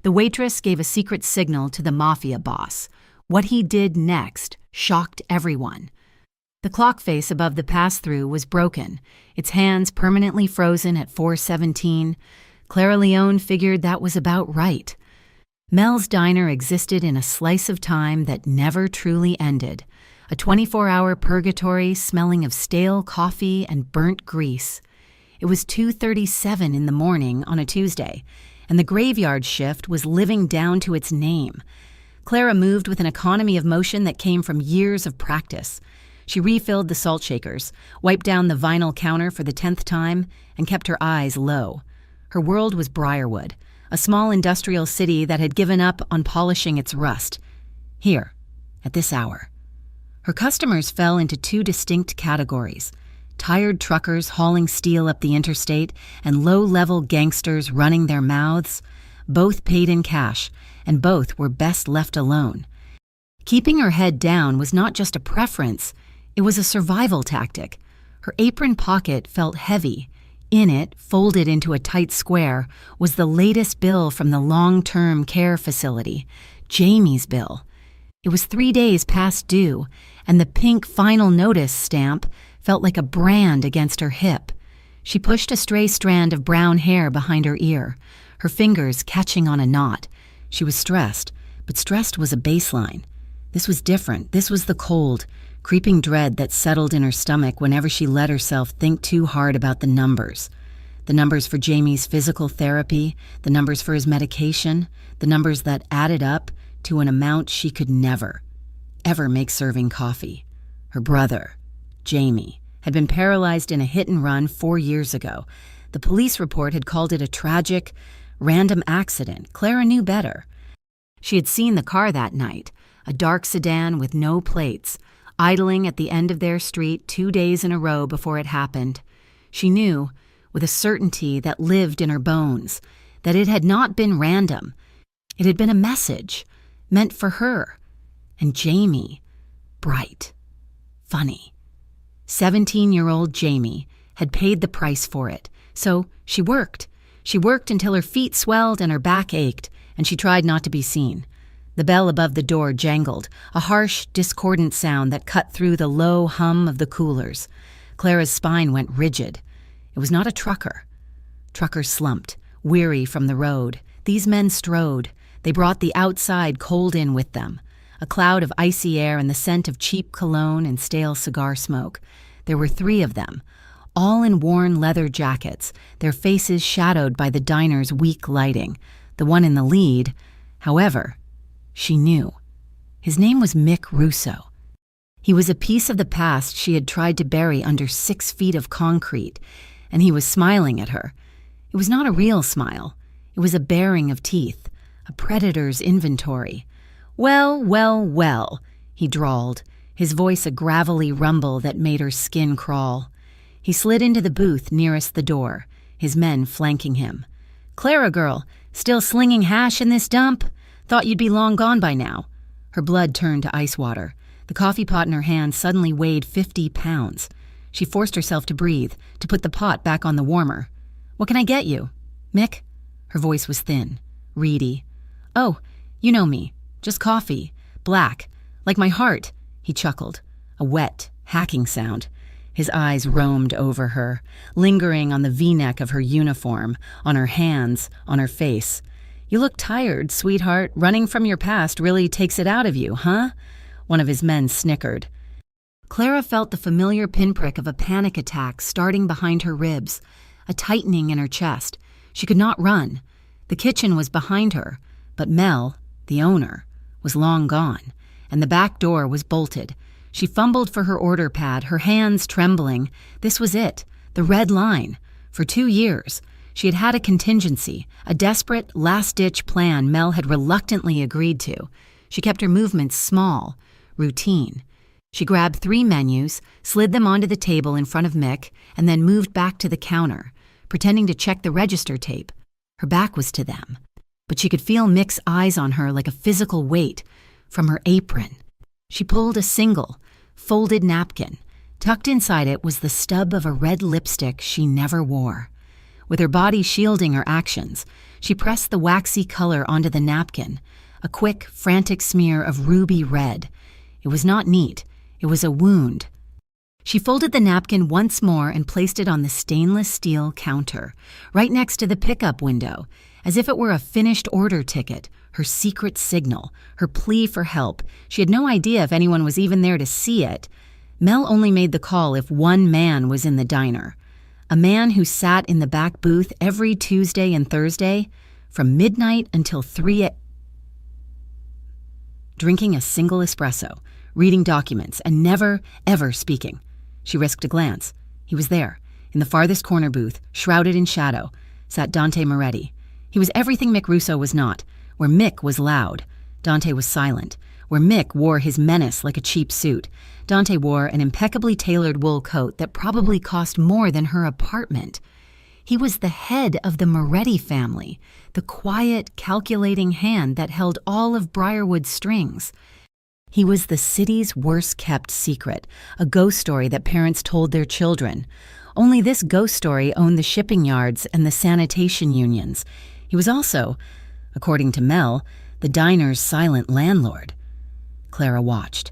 The waitress gave a secret signal to the Mafia boss. What he did next shocked everyone. The clock face above the pass-through was broken, its hands permanently frozen at 4:17. Clara Leone figured that was about right. Mel's diner existed in a slice of time that never truly ended, a 24-hour purgatory smelling of stale coffee and burnt grease. It was 2:37 in the morning on a Tuesday, and the graveyard shift was living down to its name. Clara moved with an economy of motion that came from years of practice. She refilled the salt shakers, wiped down the vinyl counter for the 10th time, and kept her eyes low. Her world was Briarwood, a small industrial city that had given up on polishing its rust. Here, at this hour. Her customers fell into two distinct categories: tired truckers hauling steel up the interstate and low-level gangsters running their mouths. Both paid in cash, and both were best left alone. Keeping her head down was not just a preference, it was a survival tactic. Her apron pocket felt heavy. In it, folded into a tight square, was the latest bill from the long-term care facility, Jamie's bill. It was 3 days past due, and the pink final notice stamp felt like a brand against her hip. She pushed a stray strand of brown hair behind her ear, her fingers catching on a knot. She was stressed, but stressed was a baseline. This was different. This was the cold, creeping dread that settled in her stomach whenever she let herself think too hard about the numbers. The numbers for Jamie's physical therapy, the numbers for his medication, the numbers that added up to an amount she could never, ever make serving coffee. Her brother, Jamie, had been paralyzed in a hit-and-run 4 years ago. The police report had called it a tragic, random accident. Clara knew better. She had seen the car that night, a dark sedan with no plates, idling at the end of their street 2 days in a row before it happened. She knew, with a certainty that lived in her bones, that it had not been random. It had been a message, meant for her. And Jamie, bright, funny. 17-year-old Jamie had paid the price for it, so she worked. She worked until her feet swelled and her back ached, and she tried not to be seen. The bell above the door jangled, a harsh, discordant sound that cut through the low hum of the coolers. Clara's spine went rigid. It was not a trucker. Truckers slumped, weary from the road. These men strode. They brought the outside cold in with them, a cloud of icy air and the scent of cheap cologne and stale cigar smoke. There were 3 of them, all in worn leather jackets, their faces shadowed by the diner's weak lighting. The one in the lead, however, she knew. His name was Mick Russo. He was a piece of the past she had tried to bury under 6 feet of concrete, and he was smiling at her. It was not a real smile. It was a baring of teeth, a predator's inventory. "Well, well, well," he drawled, his voice a gravelly rumble that made her skin crawl. He slid into the booth nearest the door, his men flanking him. "Clara girl, still slinging hash in this dump? Thought you'd be long gone by now." Her blood turned to ice water. The coffee pot in her hand suddenly weighed 50 pounds. She forced herself to breathe, to put the pot back on the warmer. "What can I get you?" "Mick?" Her voice was thin, reedy. "Oh, you know me. Just coffee. Black. Like my heart," he chuckled. A wet, hacking sound. His eyes roamed over her, lingering on the V-neck of her uniform, on her hands, on her face. "You look tired, sweetheart. Running from your past really takes it out of you, huh?" One of his men snickered. Clara felt the familiar pinprick of a panic attack starting behind her ribs, a tightening in her chest. She could not run. The kitchen was behind her, but Mel, the owner, was long gone, and the back door was bolted. She fumbled for her order pad, her hands trembling. This was it, the red line. For 2 years, she had had a contingency, a desperate, last-ditch plan Mel had reluctantly agreed to. She kept her movements small, routine. She grabbed 3 menus, slid them onto the table in front of Mick, and then moved back to the counter, pretending to check the register tape. Her back was to them, but she could feel Mick's eyes on her like a physical weight from her apron. She pulled a single, folded napkin. Tucked inside it was the stub of a red lipstick she never wore. With her body shielding her actions, She pressed the waxy color onto the napkin, a quick, frantic smear of ruby red. It was not neat. It was a wound. She folded the napkin once more and placed it on the stainless steel counter, right next to the pickup window, as if it were a finished order ticket, her secret signal, her plea for help. She had no idea if anyone was even there to see it. Mel only made the call if one man was in the diner. A man who sat in the back booth every Tuesday and Thursday from midnight until 3 a.m. drinking a single espresso, reading documents, and never, ever speaking. She risked a glance. He was there. In the farthest corner booth, shrouded in shadow, sat Dante Moretti. He was everything Mick Russo was not. Where Mick was loud, Dante was silent. Where Mick wore his menace like a cheap suit, Dante wore an impeccably tailored wool coat that probably cost more than her apartment. He was the head of the Moretti family, the quiet, calculating hand that held all of Briarwood's strings. He was the city's worst-kept secret, a ghost story that parents told their children. Only this ghost story owned the shipping yards and the sanitation unions. He was also, according to Mel, the diner's silent landlord. Clara watched,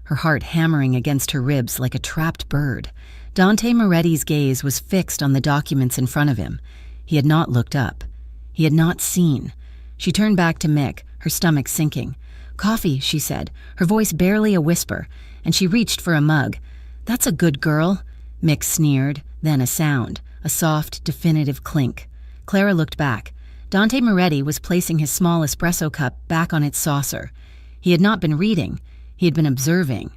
her heart hammering against her ribs like a trapped bird. Dante Moretti's gaze was fixed on the documents in front of him. He had not looked up. He had not seen. She turned back to Mick, her stomach sinking. "Coffee," she said, her voice barely a whisper, and she reached for a mug. "That's a good girl," Mick sneered, then a sound, a soft, definitive clink. Clara looked back. Dante Moretti was placing his small espresso cup back on its saucer. He had not been reading. He had been observing.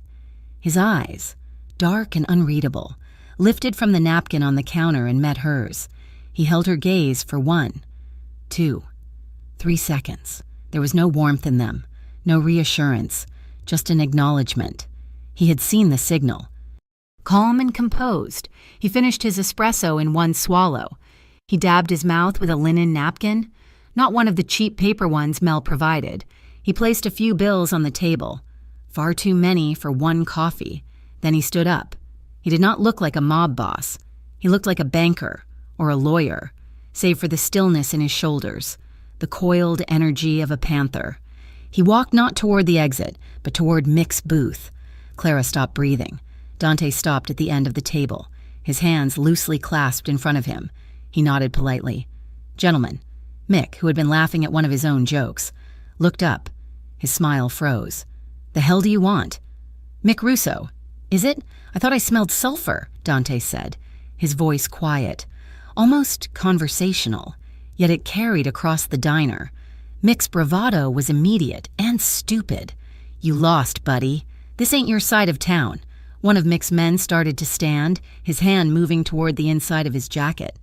His eyes, dark and unreadable, lifted from the napkin on the counter and met hers. He held her gaze for 1, 2, 3 seconds. There was no warmth in them, no reassurance, just an acknowledgement. He had seen the signal. Calm and composed, he finished his espresso in one swallow. He dabbed his mouth with a linen napkin, not one of the cheap paper ones Mel provided. He placed a few bills on the table, far too many for one coffee. Then he stood up. He did not look like a mob boss. He looked like a banker or a lawyer, save for the stillness in his shoulders, the coiled energy of a panther. He walked not toward the exit, but toward Mick's booth. Clara stopped breathing. Dante stopped at the end of the table, his hands loosely clasped in front of him. He nodded politely. "Gentlemen." Mick, who had been laughing at one of his own jokes, looked up. His smile froze. "The hell do you want?" "Mick Russo." "Is it? I thought I smelled sulfur," Dante said, his voice quiet, almost conversational, yet it carried across the diner. Mick's bravado was immediate and stupid. "You lost, buddy. This ain't your side of town." One of Mick's men started to stand, his hand moving toward the inside of his jacket.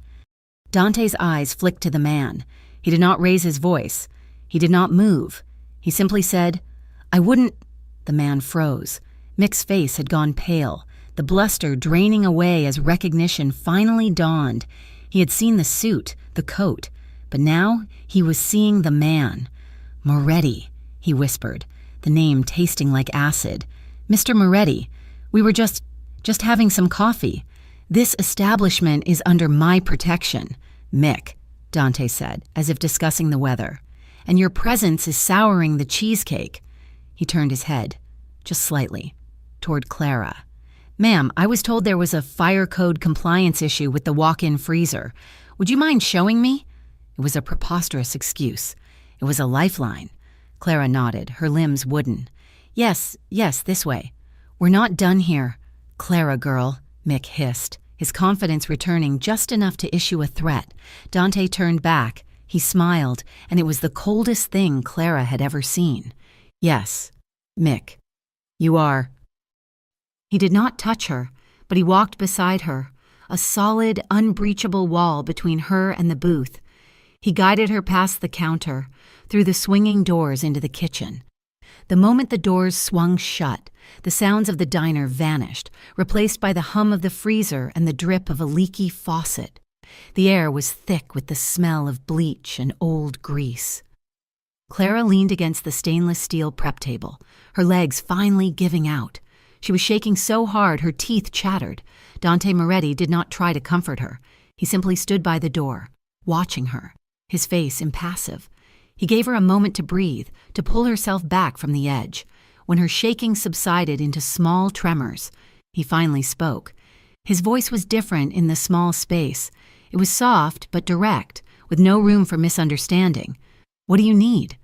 Dante's eyes flicked to the man. He did not raise his voice. He did not move. He simply said, "I wouldn't—" The man froze. Mick's face had gone pale, the bluster draining away as recognition finally dawned. He had seen the suit, the coat, but now he was seeing the man. "Moretti," he whispered, the name tasting like acid. "Mr. Moretti, we were just having some coffee. This establishment is under my protection." "Mick," Dante said, as if discussing the weather. "And your presence is souring the cheesecake." He turned his head, just slightly, toward Clara. "Ma'am, I was told there was a fire code compliance issue with the walk-in freezer. Would you mind showing me?" It was a preposterous excuse. It was a lifeline. Clara nodded, her limbs wooden. Yes, this way." "We're not done here." "Clara, girl," Mick hissed, his confidence returning just enough to issue a threat. Dante turned back. He smiled, and it was the coldest thing Clara had ever seen. "Yes, Mick, you are." He did not touch her, but he walked beside her, a solid, unbreachable wall between her and the booth. He guided her past the counter, through the swinging doors into the kitchen. The moment the doors swung shut, the sounds of the diner vanished, replaced by the hum of the freezer and the drip of a leaky faucet. The air was thick with the smell of bleach and old grease. Clara leaned against the stainless steel prep table, her legs finally giving out. She was shaking so hard her teeth chattered. Dante Moretti did not try to comfort her. He simply stood by the door, watching her. his face impassive. He gave her a moment to breathe, to pull herself back from the edge. When her shaking subsided into small tremors, he finally spoke. His voice was different in the small space. It was soft but direct, with no room for misunderstanding. "What do you need?"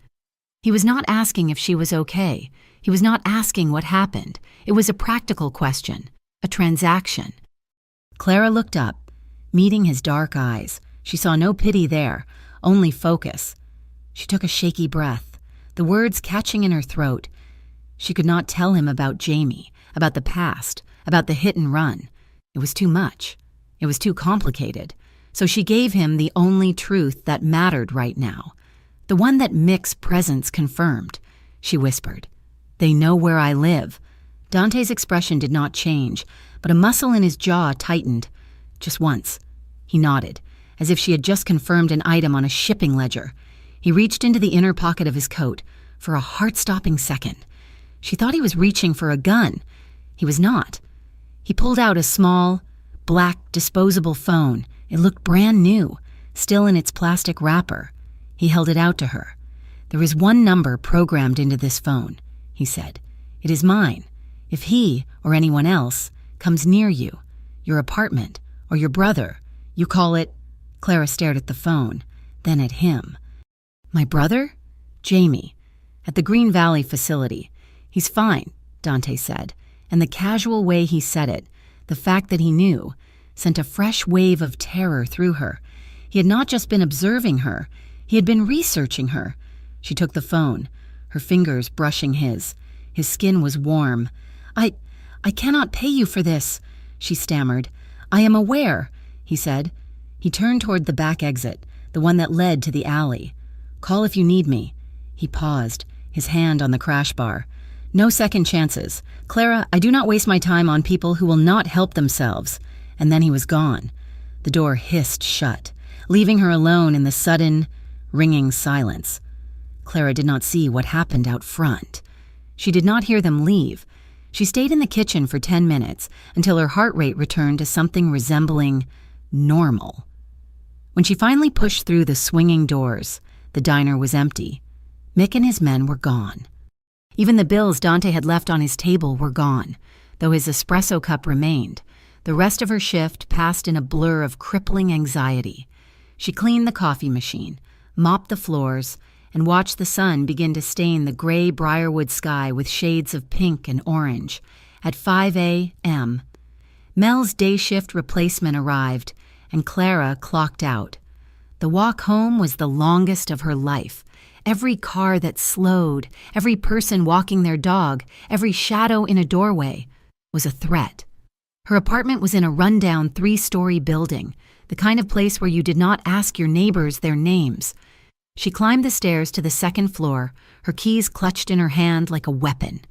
He was not asking if she was okay. He was not asking what happened. It was a practical question, a transaction. Clara looked up, meeting his dark eyes. She saw no pity there, only focus. She took a shaky breath, the words catching in her throat. She could not tell him about Jamie, about the past, about the hit and run. It was too much. It was too complicated. So she gave him the only truth that mattered right now. The one that Mick's presence confirmed. She whispered, "They know where I live." Dante's expression did not change, but a muscle in his jaw tightened. Just once. He nodded, as if she had just confirmed an item on a shipping ledger. He reached into the inner pocket of his coat for a heart-stopping second. She thought he was reaching for a gun. He was not. He pulled out a small, black, disposable phone. It looked brand new, still in its plastic wrapper. He held it out to her. "There is one number programmed into this phone," he said. "It is mine. If he, or anyone else, comes near you, your apartment, or your brother, you call it—" Clara stared at the phone, then at him. "My brother?" "Jamie. At the Green Valley facility. He's fine," Dante said, and the casual way he said it, the fact that he knew, sent a fresh wave of terror through her. He had not just been observing her, he had been researching her. She took the phone, her fingers brushing his. His skin was warm. I cannot pay you for this," she stammered. "I am aware," he said. He turned toward the back exit, the one that led to the alley. "Call if you need me." He paused, his hand on the crash bar. "No second chances. Clara, I do not waste my time on people who will not help themselves." And then he was gone. The door hissed shut, leaving her alone in the sudden, ringing silence. Clara did not see what happened out front. She did not hear them leave. She stayed in the kitchen for 10 minutes until her heart rate returned to something resembling normal. When she finally pushed through the swinging doors, the diner was empty. Mick and his men were gone. Even the bills Dante had left on his table were gone, though his espresso cup remained. The rest of her shift passed in a blur of crippling anxiety. She cleaned the coffee machine, mopped the floors, and watched the sun begin to stain the gray Briarwood sky with shades of pink and orange. At 5 a.m., Mel's day shift replacement arrived, and Clara clocked out. The walk home was the longest of her life. Every car that slowed, every person walking their dog, every shadow in a doorway was a threat. Her apartment was in a rundown 3-story building, the kind of place where you did not ask your neighbors their names. She climbed the stairs to the second floor, her keys clutched in her hand like a weapon.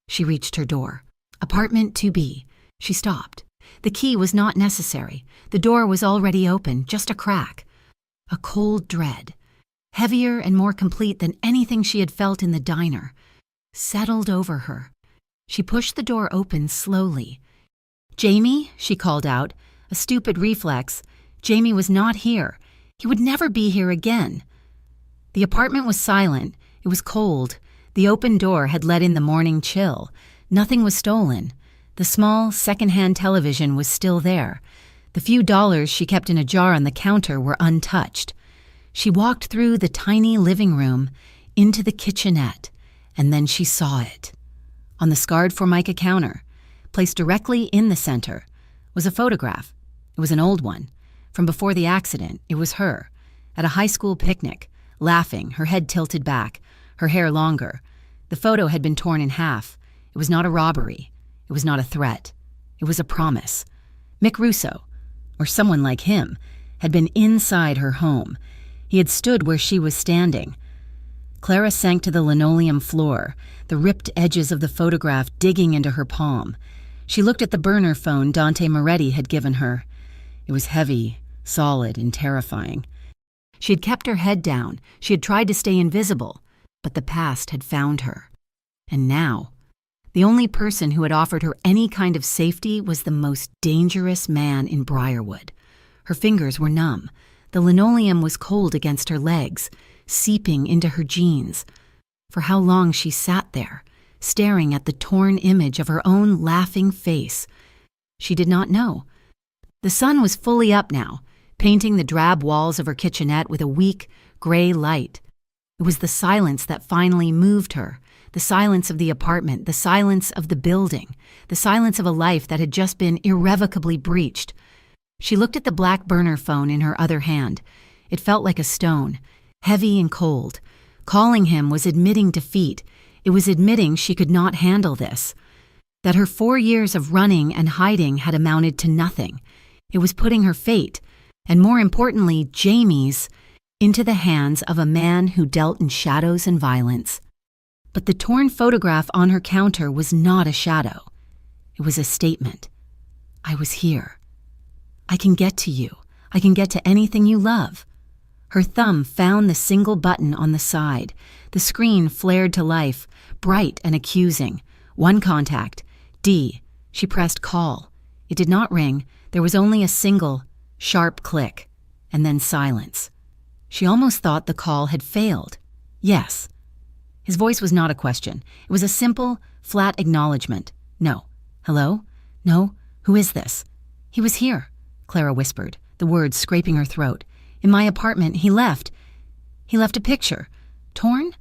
She reached her door. Apartment 2B. She stopped. The key was not necessary. The door was already open, just a crack. A cold dread, heavier and more complete than anything she had felt in the diner, settled over her. She pushed the door open slowly. "Jamie," she called out, a stupid reflex. Jamie was not here. He would never be here again. The apartment was silent. It was cold. The open door had let in the morning chill. Nothing was stolen. The small, second-hand television was still there. The few dollars she kept in a jar on the counter were untouched. She walked through the tiny living room, into the kitchenette, and then she saw it. On the scarred Formica counter, placed directly in the center, was a photograph. It was an old one. From before the accident, it was her, at a high school picnic, laughing, her head tilted back, her hair longer. The photo had been torn in half. It was not a robbery. It was not a threat. It was a promise. Mick Russo, or someone like him, had been inside her home. He had stood where she was standing. Clara sank to the linoleum floor, the ripped edges of the photograph digging into her palm. She looked at the burner phone Dante Moretti had given her. It was heavy, solid, and terrifying. She had kept her head down. She had tried to stay invisible, but the past had found her. And now, the only person who had offered her any kind of safety was the most dangerous man in Briarwood. Her fingers were numb. The linoleum was cold against her legs, seeping into her jeans. For how long she sat there, staring at the torn image of her own laughing face. She did not know. The sun was fully up now, painting the drab walls of her kitchenette with a weak, gray light. It was the silence that finally moved her, the silence of the apartment, the silence of the building, the silence of a life that had just been irrevocably breached. She looked at the black burner phone in her other hand. It felt like a stone, heavy and cold. Calling him was admitting defeat. It was admitting she could not handle this, that her 4 years of running and hiding had amounted to nothing. It was putting her fate, and more importantly, Jamie's, into the hands of a man who dealt in shadows and violence. But the torn photograph on her counter was not a shadow. It was a statement. I was here. I can get to you. I can get to anything you love. Her thumb found the single button on the side. The screen flared to life, bright and accusing. One contact. D. She pressed call. It did not ring. There was only a single, sharp click, and then silence. She almost thought the call had failed. Yes. His voice was not a question. It was a simple, flat acknowledgement. No. Hello? No. Who is this? He was here, Clara whispered, the words scraping her throat. In my apartment, he left. He left a picture. Torn?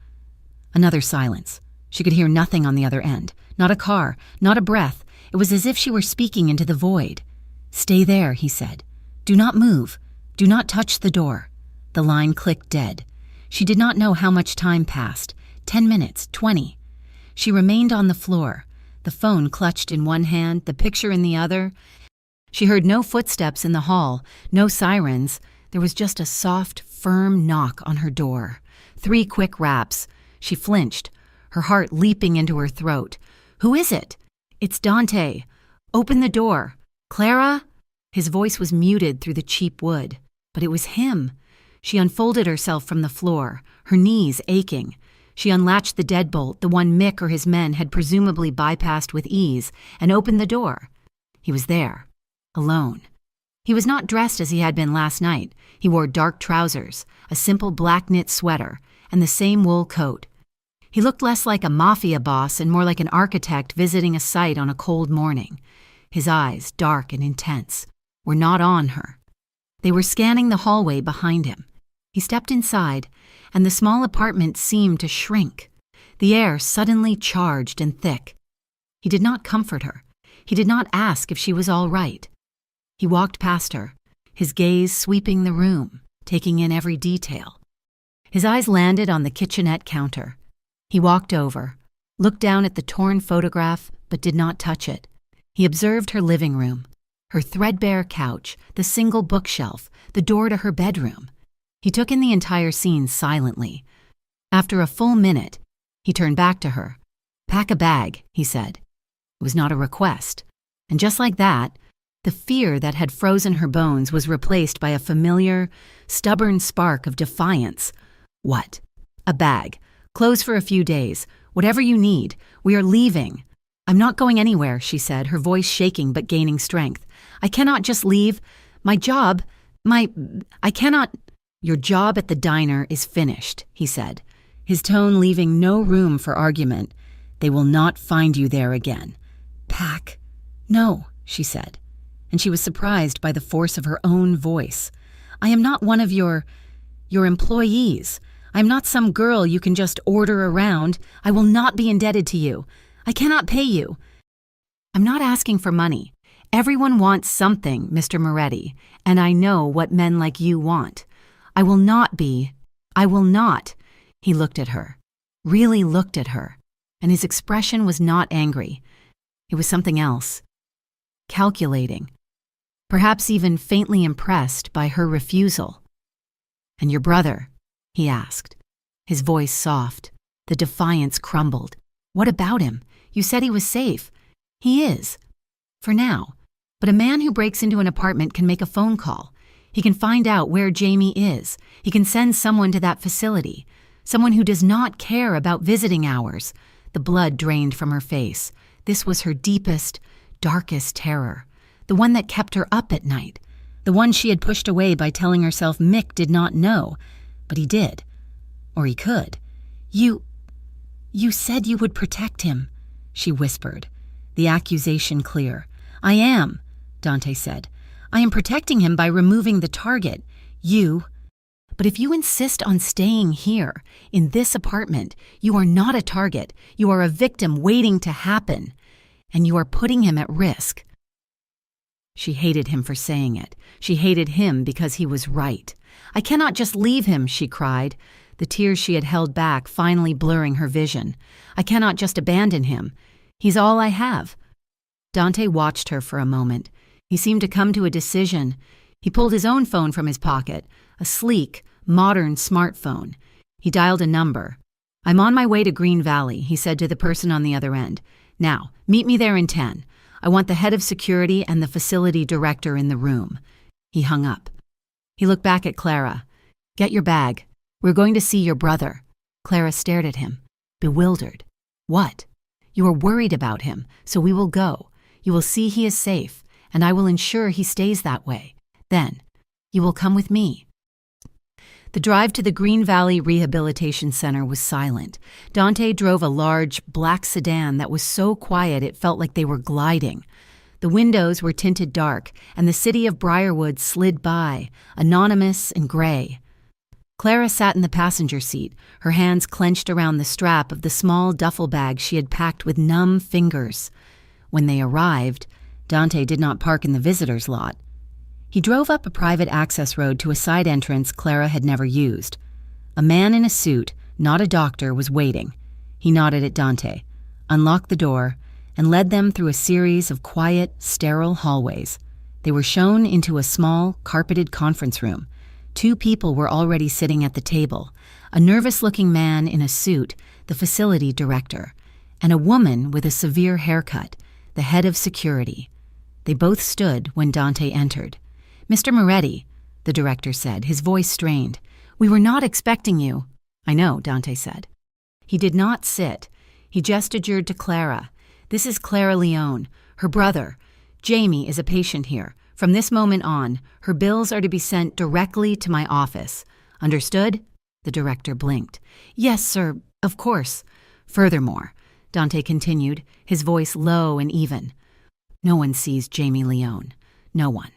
Another silence. She could hear nothing on the other end. Not a car, not a breath. It was as if she were speaking into the void. Stay there, he said. Do not move. Do not touch the door. The line clicked dead. She did not know how much time passed. 10 minutes, 20. She remained on the floor, the phone clutched in one hand, the picture in the other. She heard no footsteps in the hall, no sirens. There was just a soft, firm knock on her door. 3 quick raps. She flinched, her heart leaping into her throat. Who is it? It's Dante. Open the door. Clara? His voice was muted through the cheap wood, but it was him. She unfolded herself from the floor, her knees aching. She unlatched the deadbolt, the one Mick or his men had presumably bypassed with ease, and opened the door. He was there, alone. He was not dressed as he had been last night. He wore dark trousers, a simple black knit sweater, and the same wool coat. He looked less like a Mafia boss and more like an architect visiting a site on a cold morning. His eyes, dark and intense, were not on her. They were scanning the hallway behind him. He stepped inside, and the small apartment seemed to shrink. The air suddenly charged and thick. He did not comfort her. He did not ask if she was all right. He walked past her, his gaze sweeping the room, taking in every detail. His eyes landed on the kitchenette counter. He walked over, looked down at the torn photograph, but did not touch it. He observed her living room, her threadbare couch, the single bookshelf, the door to her bedroom. He took in the entire scene silently. After a full minute, he turned back to her. Pack a bag, he said. It was not a request. And just like that, the fear that had frozen her bones was replaced by a familiar, stubborn spark of defiance. What? A bag. Clothes for a few days. Whatever you need. We are leaving. I'm not going anywhere, she said, her voice shaking but gaining strength. I cannot just leave. My job, I cannot... Your job at the diner is finished, he said, his tone leaving no room for argument. They will not find you there again. Pack? No, she said, and she was surprised by the force of her own voice. I am not one of your employees. I am not some girl you can just order around. I will not be indebted to you. I cannot pay you. I'm not asking for money. Everyone wants something, Mr. Moretti, and I know what men like you want. I will not. He looked at her, really looked at her, and his expression was not angry. It was something else. Calculating. Perhaps even faintly impressed by her refusal. And your brother? He asked, his voice soft. The defiance crumbled. What about him? You said he was safe. He is. For now. But a man who breaks into an apartment can make a phone call. He can find out where Jamie is. He can send someone to that facility. Someone who does not care about visiting hours. The blood drained from her face. This was her deepest, darkest terror. The one that kept her up at night. The one she had pushed away by telling herself Mick did not know, but he did. Or he could. You said you would protect him," she whispered, the accusation clear. "I am," Dante said. "I am protecting him by removing the target. But if you insist on staying here, in this apartment, you are not a target. You are a victim waiting to happen. And you are putting him at risk." She hated him for saying it. She hated him because he was right. "I cannot just leave him," she cried, the tears she had held back finally blurring her vision. "I cannot just abandon him. He's all I have." Dante watched her for a moment. He seemed to come to a decision. He pulled his own phone from his pocket, a sleek, modern smartphone. He dialed a number. "I'm on my way to Green Valley," he said to the person on the other end. "Now, meet me there in 10. I want the head of security and the facility director in the room." He hung up. He looked back at Clara. "Get your bag. We're going to see your brother." Clara stared at him, bewildered. "What?" "You are worried about him, so we will go. You will see he is safe, and I will ensure he stays that way. Then, you will come with me." The drive to the Green Valley Rehabilitation Center was silent. Dante drove a large, black sedan that was so quiet it felt like they were gliding. The windows were tinted dark, and the city of Briarwood slid by, anonymous and gray. Clara sat in the passenger seat, her hands clenched around the strap of the small duffel bag she had packed with numb fingers. When they arrived, Dante did not park in the visitors' lot. He drove up a private access road to a side entrance Clara had never used. A man in a suit, not a doctor, was waiting. He nodded at Dante, unlocked the door, and led them through a series of quiet, sterile hallways. They were shown into a small, carpeted conference room. 2 people were already sitting at the table, a nervous-looking man in a suit, the facility director, and a woman with a severe haircut, the head of security. They both stood when Dante entered. "Mr. Moretti," the director said, his voice strained. "We were not expecting you." "I know," Dante said. He did not sit. He gestured to Clara. "This is Clara Leone, her brother. Jamie is a patient here. From this moment on, her bills are to be sent directly to my office. Understood?" The director blinked. "Yes, sir, of course." "Furthermore," Dante continued, his voice low and even, "no one sees Jamie Leone. No one.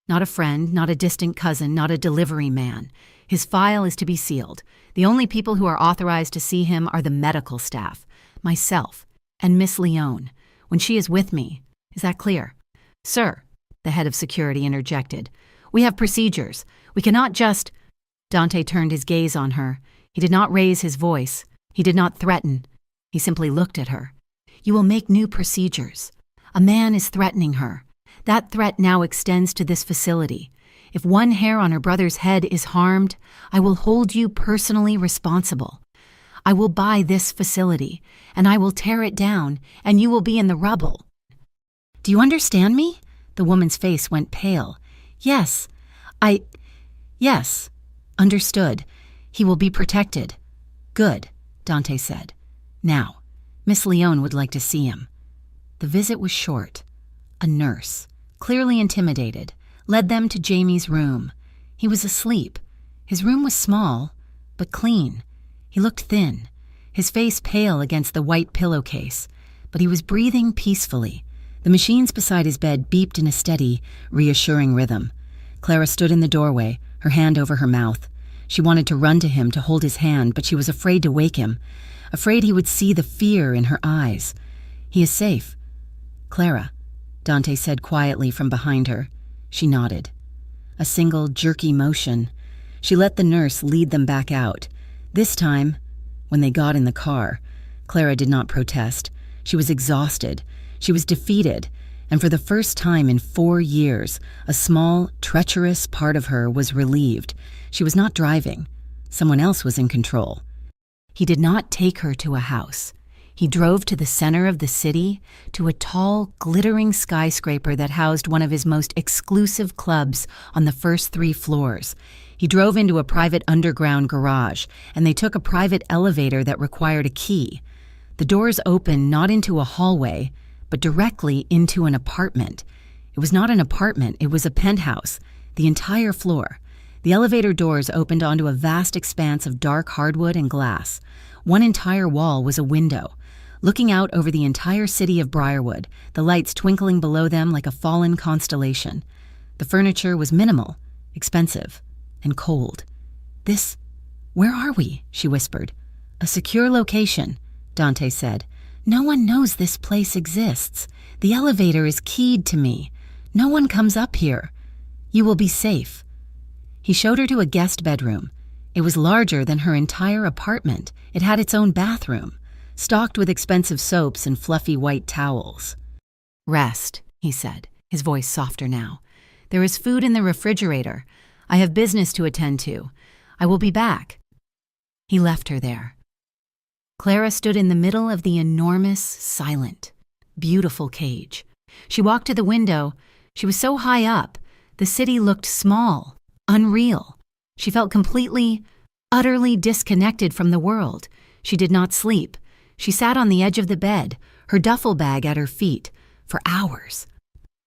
Not a friend, not a distant cousin, not a delivery man. His file is to be sealed. The only people who are authorized to see him are the medical staff, myself, and Miss Leone, when she is with me. Is that clear?" "Sir," the head of security interjected, "we have procedures. We cannot just—" Dante turned his gaze on her. He did not raise his voice. He did not threaten. He simply looked at her. "You will make new procedures. A man is threatening her. That threat now extends to this facility. If one hair on her brother's head is harmed, I will hold you personally responsible. I will buy this facility, and I will tear it down, and you will be in the rubble." "Do you understand me?" The woman's face went pale. Yes, understood. He will be protected." "Good," Dante said. "Now, Miss Leone would like to see him." The visit was short. A nurse, clearly intimidated, led them to Jamie's room. He was asleep. His room was small, but clean. He looked thin, his face pale against the white pillowcase, but he was breathing peacefully. The machines beside his bed beeped in a steady, reassuring rhythm. Clara stood in the doorway, her hand over her mouth. She wanted to run to him to hold his hand, but she was afraid to wake him, afraid he would see the fear in her eyes. "He is safe." "Clara," Dante said quietly from behind her. She nodded. A single, jerky motion. She let the nurse lead them back out. This time, when they got in the car, Clara did not protest. She was exhausted. She was defeated, and for the first time in 4 years, a small, treacherous part of her was relieved. She was not driving. Someone else was in control. He did not take her to a house. He drove to the center of the city, to a tall, glittering skyscraper that housed one of his most exclusive clubs on the first 3 floors. He drove into a private underground garage, and they took a private elevator that required a key. The doors opened not into a hallway, but directly into an apartment. It was not an apartment, it was a penthouse. The entire floor. The elevator doors opened onto a vast expanse of dark hardwood and glass. One entire wall was a window, looking out over the entire city of Briarwood, the lights twinkling below them like a fallen constellation. The furniture was minimal, expensive, and cold. Where are we?" she whispered. "A secure location," Dante said. "No one knows this place exists. The elevator is keyed to me. No one comes up here. You will be safe." He showed her to a guest bedroom. It was larger than her entire apartment. It had its own bathroom, stocked with expensive soaps and fluffy white towels. "Rest," he said, his voice softer now. "There is food in the refrigerator. I have business to attend to. I will be back." He left her there. Clara stood in the middle of the enormous, silent, beautiful cage. She walked to the window. She was so high up, the city looked small, unreal. She felt completely, utterly disconnected from the world. She did not sleep. She sat on the edge of the bed, her duffel bag at her feet, for hours.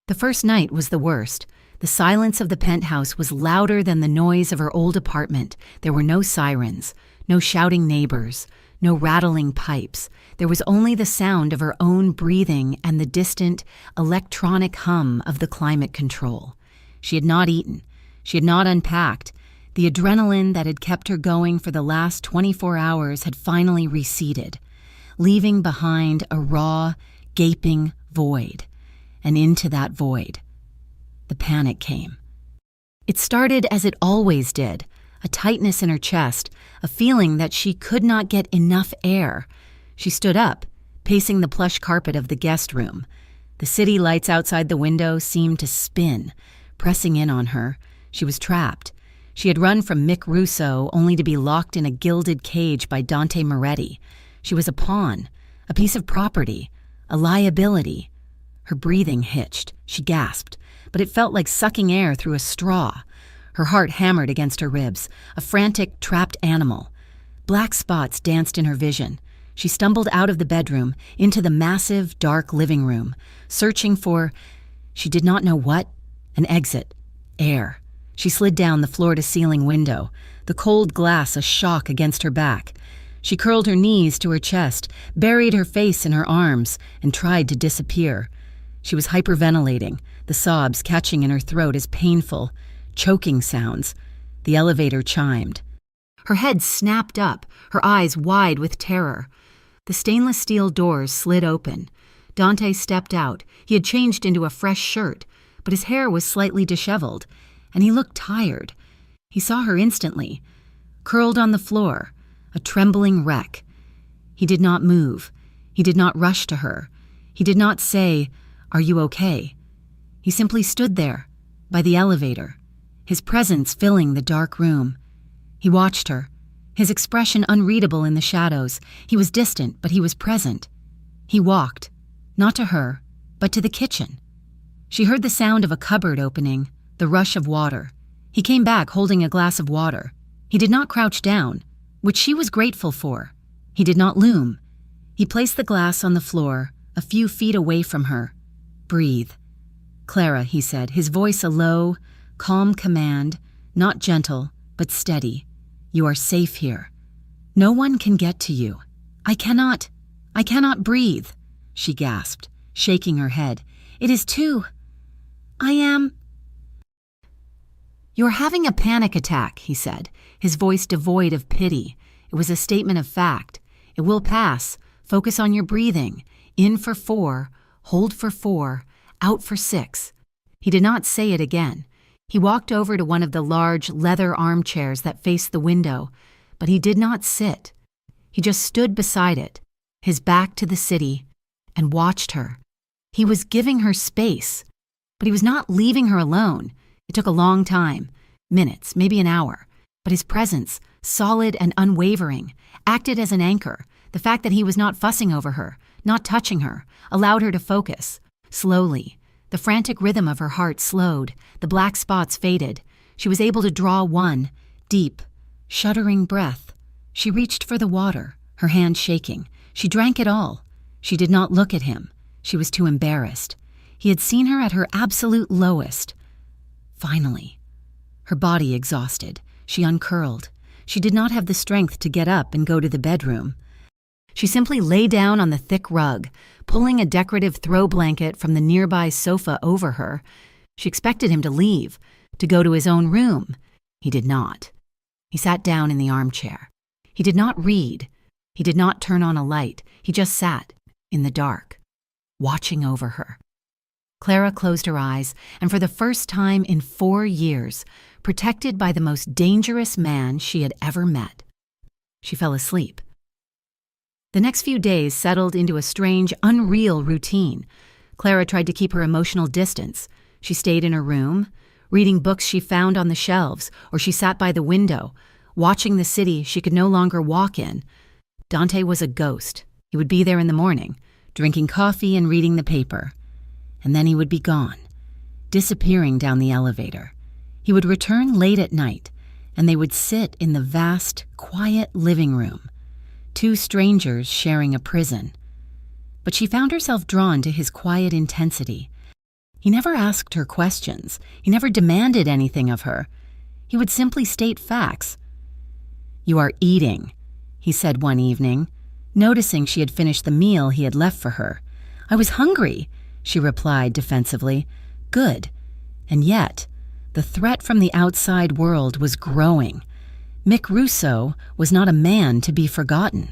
The first night was the worst. The silence of the penthouse was louder than the noise of her old apartment. There were no sirens, no shouting neighbors, no rattling pipes. There was only the sound of her own breathing and the distant, electronic hum of the climate control. She had not eaten. She had not unpacked. The adrenaline that had kept her going for the last 24 hours had finally receded, leaving behind a raw, gaping void. And into that void, the panic came. It started as it always did, a tightness in her chest, a feeling that she could not get enough air. She stood up, pacing the plush carpet of the guest room. The city lights outside the window seemed to spin, pressing in on her. She was trapped. She had run from Mick Russo only to be locked in a gilded cage by Dante Moretti. She was a pawn, a piece of property, a liability. Her breathing hitched. She gasped, but it felt like sucking air through a straw. Her heart hammered against her ribs, a frantic, trapped animal. Black spots danced in her vision. She stumbled out of the bedroom, into the massive, dark living room, searching for, she did not know what, an exit, air. She slid down the floor-to-ceiling window, the cold glass a shock against her back. She curled her knees to her chest, buried her face in her arms, and tried to disappear. She was hyperventilating, the sobs catching in her throat as painful, choking sounds. The elevator chimed. Her head snapped up, her eyes wide with terror. The stainless steel doors slid open. Dante stepped out. He had changed into a fresh shirt, but his hair was slightly disheveled, and he looked tired. He saw her instantly, curled on the floor, a trembling wreck. He did not move. He did not rush to her. He did not say, "Are you okay?" He simply stood there, by the elevator, his presence filling the dark room. He watched her, his expression unreadable in the shadows. He was distant, but he was present. He walked, not to her, but to the kitchen. She heard the sound of a cupboard opening, the rush of water. He came back holding a glass of water. He did not crouch down, which she was grateful for. He did not loom. He placed the glass on the floor, a few feet away from her. "Breathe." "Clara," he said, his voice a low, calm command, not gentle, but steady. "You are safe here. No one can get to you." I cannot breathe," she gasped, shaking her head. "It is too... "You're having a panic attack," he said, his voice devoid of pity. It was a statement of fact. "It will pass. Focus on your breathing. In for 4, hold for 4, out for 6. He did not say it again. He walked over to one of the large leather armchairs that faced the window, but he did not sit. He just stood beside it, his back to the city, and watched her. He was giving her space, but he was not leaving her alone. It took a long time, minutes, maybe an hour, but his presence, solid and unwavering, acted as an anchor. The fact that he was not fussing over her, not touching her, allowed her to focus. Slowly, the frantic rhythm of her heart slowed, the black spots faded. She was able to draw one, deep, shuddering breath. She reached for the water, her hand shaking. She drank it all. She did not look at him. She was too embarrassed. He had seen her at her absolute lowest. Finally, Her body exhausted, she uncurled. She did not have the strength to get up and go to the bedroom. She simply lay down on the thick rug, pulling a decorative throw blanket from the nearby sofa over her. She expected him to leave, to go to his own room. He did not. He sat down in the armchair. He did not read. He did not turn on a light. He just sat, in the dark, watching over her. Clara closed her eyes, and for the first time in 4 years, protected by the most dangerous man she had ever met, she fell asleep. The next few days settled into a strange, unreal routine. Clara tried to keep her emotional distance. She stayed in her room, reading books she found on the shelves, or she sat by the window, watching the city she could no longer walk in. Dante was a ghost. He would be there in the morning, drinking coffee and reading the paper. And then he would be gone, disappearing down the elevator. He would return late at night, and they would sit in the vast, quiet living room, 2 strangers sharing a prison. But she found herself drawn to his quiet intensity. He never asked her questions. He never demanded anything of her. He would simply state facts. "You are eating," he said one evening, noticing she had finished the meal he had left for her. "I was hungry," she replied defensively. "Good." And yet, the threat from the outside world was growing. Mick Russo was not a man to be forgotten.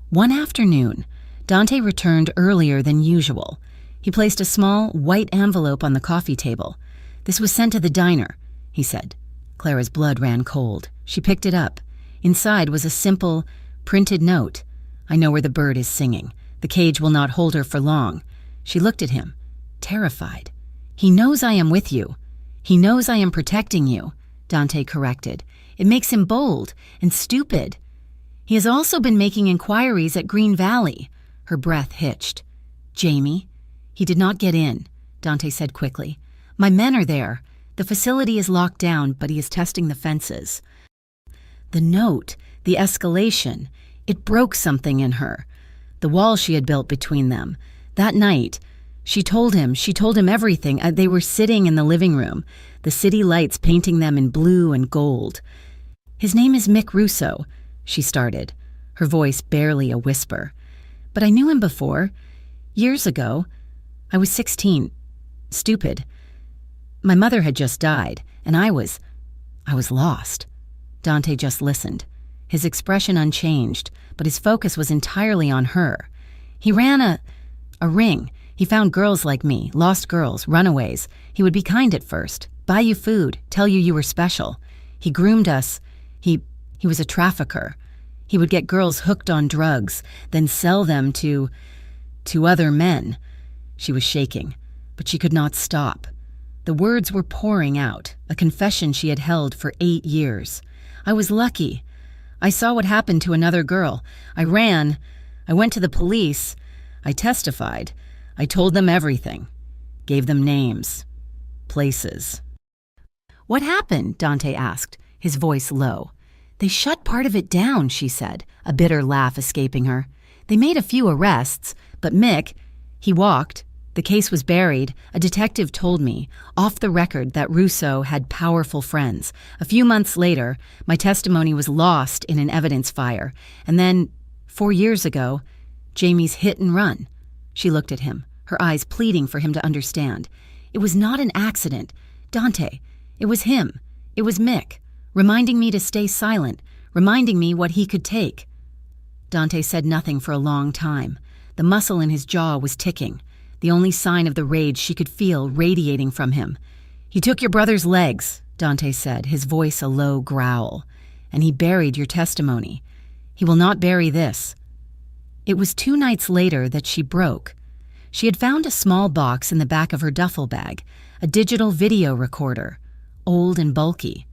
One afternoon, Dante returned earlier than usual. He placed a small, white envelope on the coffee table. "This was sent to the diner," he said. Clara's blood ran cold. She picked it up. Inside was a simple, printed note. "I know where the bird is singing. The cage will not hold her for long." She looked at him, terrified. "He knows I am with you. He knows I am protecting you," Dante corrected. "It makes him bold and stupid. He has also been making inquiries at Green Valley." Her breath hitched. "Jamie?" "He did not get in," Dante said quickly. "My men are there. The facility is locked down, but he is testing the fences." The note, the escalation, it broke something in her. The wall she had built between them. That night, she told him everything. They were sitting in the living room, the city lights painting them in blue and gold. "His name is Mick Russo," she started, her voice barely a whisper. "But I knew him before. Years ago. I was 16. Stupid. My mother had just died, and I was lost." Dante just listened, his expression unchanged, but his focus was entirely on her. "He ran a ring. He found girls like me, lost girls, runaways. He would be kind at first, buy you food, tell you were special. He groomed us. He was a trafficker. He would get girls hooked on drugs, then sell them to other men." She was shaking, but she could not stop. The words were pouring out, a confession she had held for 8 years. "I was lucky. I saw what happened to another girl. I ran. I went to the police. I testified. I told them everything. Gave them names. Places." "What happened?" Dante asked, his voice low. "They shut part of it down," she said, a bitter laugh escaping her. "They made a few arrests, but Mick, he walked. The case was buried. A detective told me, off the record, that Russo had powerful friends. A few months later, my testimony was lost in an evidence fire. And then, 4 years ago, Jamie's hit and run." She looked at him, her eyes pleading for him to understand. "It was not an accident. Dante, it was him. It was Mick, reminding me to stay silent, reminding me what he could take." Dante said nothing for a long time. The muscle in his jaw was ticking, the only sign of the rage she could feel radiating from him. "He took your brother's legs," Dante said, his voice a low growl. "And he buried your testimony. He will not bury this." It was 2 nights later that she broke. She had found a small box in the back of her duffel bag, a digital video recorder, old and bulky.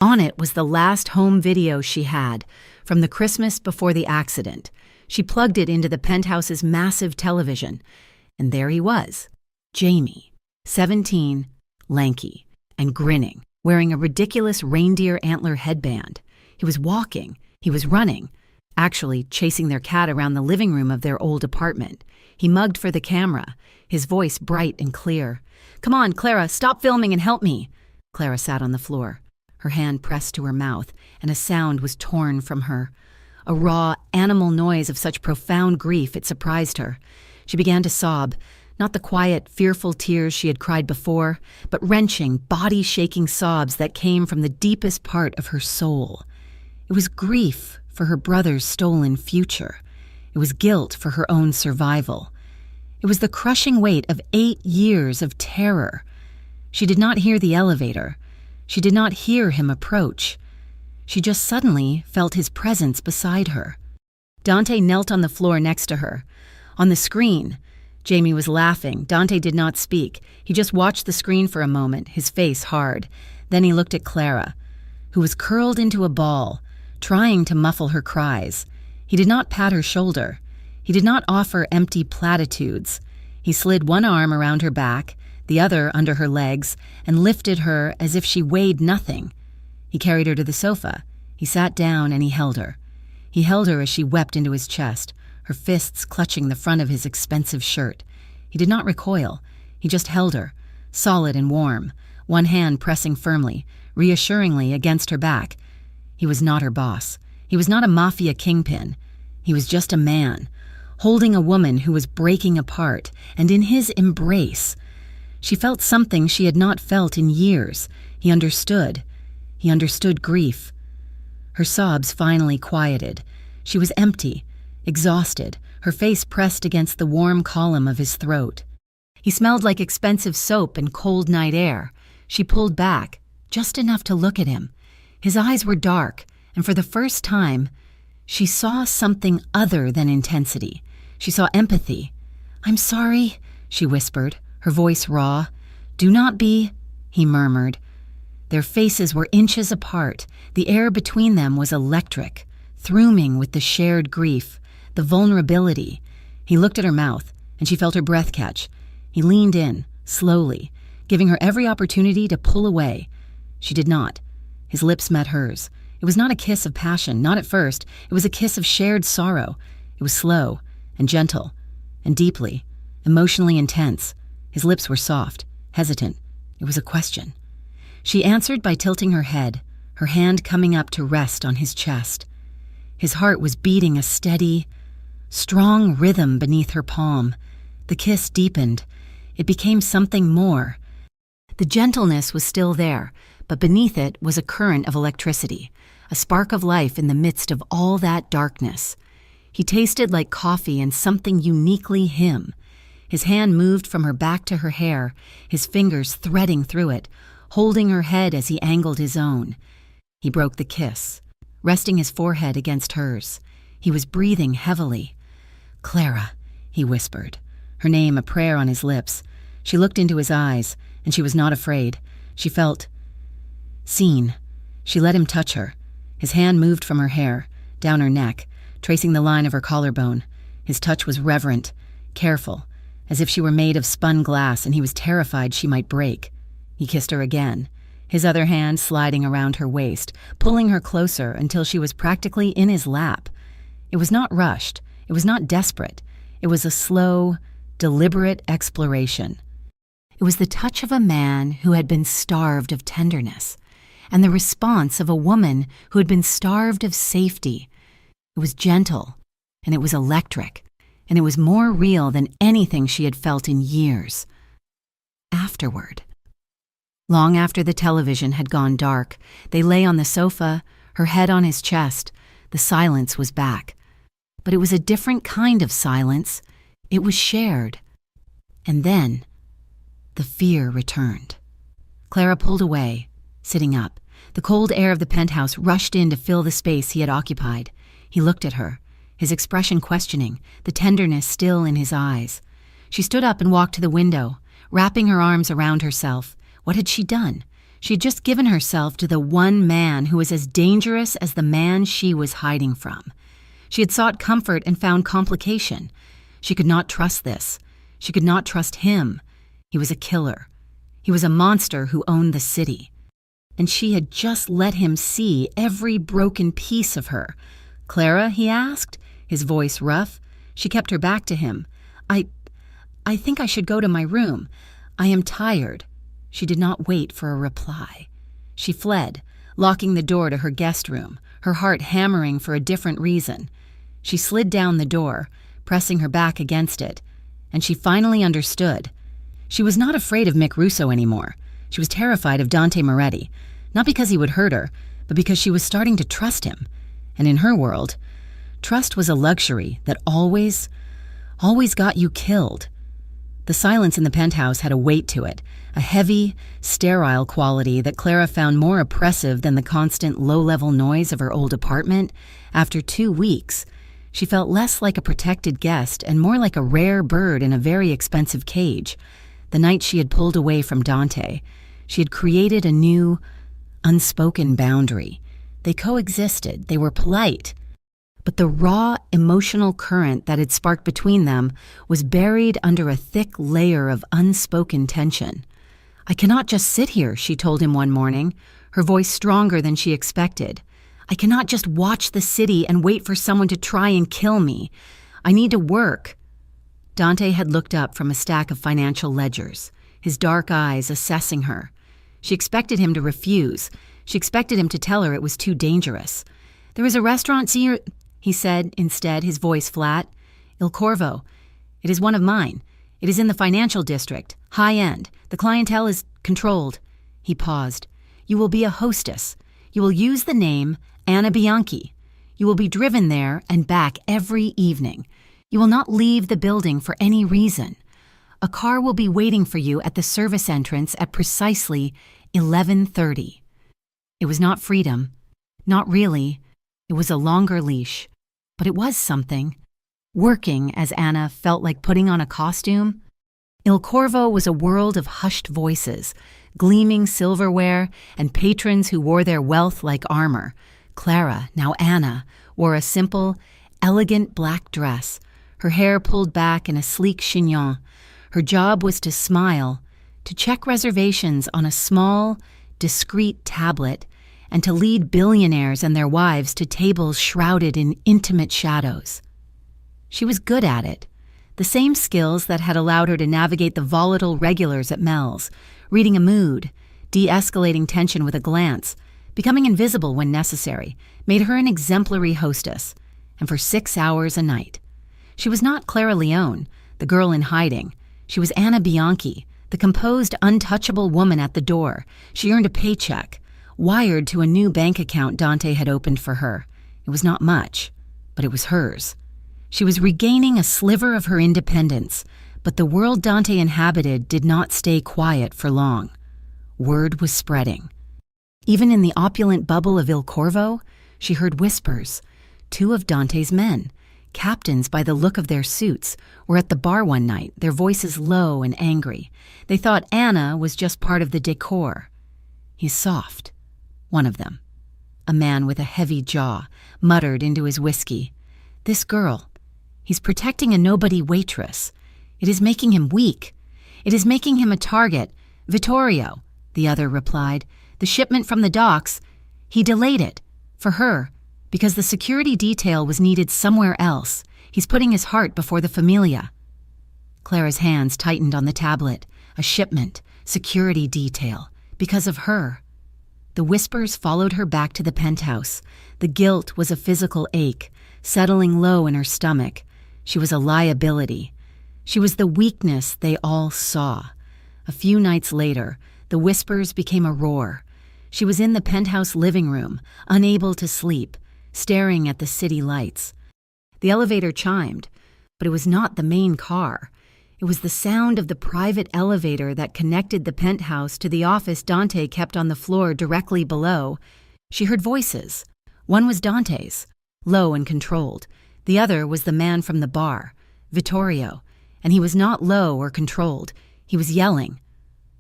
On it was the last home video she had, from the Christmas before the accident. She plugged it into the penthouse's massive television, and there he was, Jamie, 17, lanky, and grinning, wearing a ridiculous reindeer antler headband. He was walking, he was running, actually chasing their cat around the living room of their old apartment. He mugged for the camera, his voice bright and clear. "Come on, Clara, stop filming and help me." Clara sat on the floor, her hand pressed to her mouth, and a sound was torn from her. A raw, animal noise of such profound grief it surprised her. She began to sob, not the quiet, fearful tears she had cried before, but wrenching, body-shaking sobs that came from the deepest part of her soul. It was grief for her brother's stolen future. It was guilt for her own survival. It was the crushing weight of 8 years of terror. She did not hear the elevator. She did not hear him approach. She just suddenly felt his presence beside her. Dante knelt on the floor next to her. On the screen, Jamie was laughing. Dante did not speak. He just watched the screen for a moment, his face hard. Then he looked at Clara, who was curled into a ball, trying to muffle her cries. He did not pat her shoulder. He did not offer empty platitudes. He slid one arm around her back, the other under her legs, and lifted her as if she weighed nothing. He carried her to the sofa. He sat down and he held her. He held her as she wept into his chest, her fists clutching the front of his expensive shirt. He did not recoil. He just held her, solid and warm, one hand pressing firmly, reassuringly against her back. He was not her boss. He was not a mafia kingpin. He was just a man, holding a woman who was breaking apart, and in his embrace, she felt something she had not felt in years. He understood. He understood grief. Her sobs finally quieted. She was empty, exhausted, her face pressed against the warm column of his throat. He smelled like expensive soap and cold night air. She pulled back, just enough to look at him. His eyes were dark, and for the first time, she saw something other than intensity. She saw empathy. "I'm sorry," she whispered, her voice raw. "Do not be," he murmured. Their faces were inches apart. The air between them was electric, thruming with the shared grief, the vulnerability. He looked at her mouth, and she felt her breath catch. He leaned in, slowly, giving her every opportunity to pull away. She did not. His lips met hers. It was not a kiss of passion, not at first. It was a kiss of shared sorrow. It was slow and gentle and deeply, emotionally intense. His lips were soft, hesitant. It was a question. She answered by tilting her head, her hand coming up to rest on his chest. His heart was beating a steady, strong rhythm beneath her palm. The kiss deepened. It became something more. The gentleness was still there, but beneath it was a current of electricity, a spark of life in the midst of all that darkness. He tasted like coffee and something uniquely him. His hand moved from her back to her hair, his fingers threading through it, holding her head as he angled his own. He broke the kiss, resting his forehead against hers. He was breathing heavily. "Clara," he whispered, her name a prayer on his lips. She looked into his eyes, and she was not afraid. She felt seen. She let him touch her. His hand moved from her hair, down her neck, tracing the line of her collarbone. His touch was reverent, careful, as if she were made of spun glass and he was terrified she might break. He kissed her again, his other hand sliding around her waist, pulling her closer until she was practically in his lap. It was not rushed. It was not desperate. It was a slow, deliberate exploration. It was the touch of a man who had been starved of tenderness, and the response of a woman who had been starved of safety. It was gentle, and it was electric, and it was more real than anything she had felt in years. Afterward, long after the television had gone dark, they lay on the sofa, her head on his chest. The silence was back. But it was a different kind of silence. It was shared. And then, the fear returned. Clara pulled away, sitting up. The cold air of the penthouse rushed in to fill the space he had occupied. He looked at her, his expression questioning, the tenderness still in his eyes. She stood up and walked to the window, wrapping her arms around herself. What had she done? She had just given herself to the one man who was as dangerous as the man she was hiding from. She had sought comfort and found complication. She could not trust this. She could not trust him. He was a killer. He was a monster who owned the city. And she had just let him see every broken piece of her. "Clara?" he asked, his voice rough. She kept her back to him. I think I should go to my room. I am tired." She did not wait for a reply. She fled, locking the door to her guest room, her heart hammering for a different reason. She slid down the door, pressing her back against it, and she finally understood. She was not afraid of Mick Russo anymore. She was terrified of Dante Moretti, not because he would hurt her, but because she was starting to trust him. And in her world, trust was a luxury that always got you killed. The silence in the penthouse had a weight to it, a heavy, sterile quality that Clara found more oppressive than the constant low-level noise of her old apartment. After 2 weeks, she felt less like a protected guest and more like a rare bird in a very expensive cage. The night she had pulled away from Dante, she had created a new, unspoken boundary. They coexisted, they were polite. But the raw, emotional current that had sparked between them was buried under a thick layer of unspoken tension. "I cannot just sit here," she told him one morning, her voice stronger than she expected. "I cannot just watch the city and wait for someone to try and kill me. I need to work." Dante had looked up from a stack of financial ledgers, his dark eyes assessing her. She expected him to refuse. She expected him to tell her it was too dangerous. "There is a restaurant, he said instead, his voice flat. "Il Corvo. It is one of mine. It is in the financial district, high-end. The clientele is controlled." He paused. "You will be a hostess. You will use the name Anna Bianchi. You will be driven there and back every evening. You will not leave the building for any reason. A car will be waiting for you at the service entrance at precisely 11:30. It was not freedom. Not really. It was a longer leash. But it was something. Working, as Anna felt like putting on a costume. Il Corvo was a world of hushed voices, gleaming silverware, and patrons who wore their wealth like armor. Clara, now Anna, wore a simple, elegant black dress, her hair pulled back in a sleek chignon. Her job was to smile, to check reservations on a small, discreet tablet, and to lead billionaires and their wives to tables shrouded in intimate shadows. She was good at it, the same skills that had allowed her to navigate the volatile regulars at Mel's, reading a mood, de-escalating tension with a glance, becoming invisible when necessary, made her an exemplary hostess, and for 6 hours a night. She was not Clara Leone, the girl in hiding. She was Anna Bianchi, the composed, untouchable woman at the door. She earned a paycheck, wired to a new bank account Dante had opened for her. It was not much, but it was hers. She was regaining a sliver of her independence, but the world Dante inhabited did not stay quiet for long. Word was spreading. Even in the opulent bubble of Il Corvo, she heard whispers. 2 of Dante's men, captains by the look of their suits, were at the bar one night, their voices low and angry. They thought Anna was just part of the decor. "He's soft," one of them, a man with a heavy jaw, muttered into his whiskey. "This girl, he's protecting a nobody waitress. It is making him weak. It is making him a target. Vittorio," the other replied. "The shipment from the docks, he delayed it. For her, because the security detail was needed somewhere else. He's putting his heart before the familia." Clara's hands tightened on the tablet. A shipment, security detail, because of her. The whispers followed her back to the penthouse. The guilt was a physical ache, settling low in her stomach. She was a liability. She was the weakness they all saw. A few nights later, the whispers became a roar. She was in the penthouse living room, unable to sleep, staring at the city lights. The elevator chimed, but it was not the main car. It was the sound of the private elevator that connected the penthouse to the office Dante kept on the floor directly below. She heard voices. One was Dante's, low and controlled. The other was the man from the bar, Vittorio, and he was not low or controlled. He was yelling,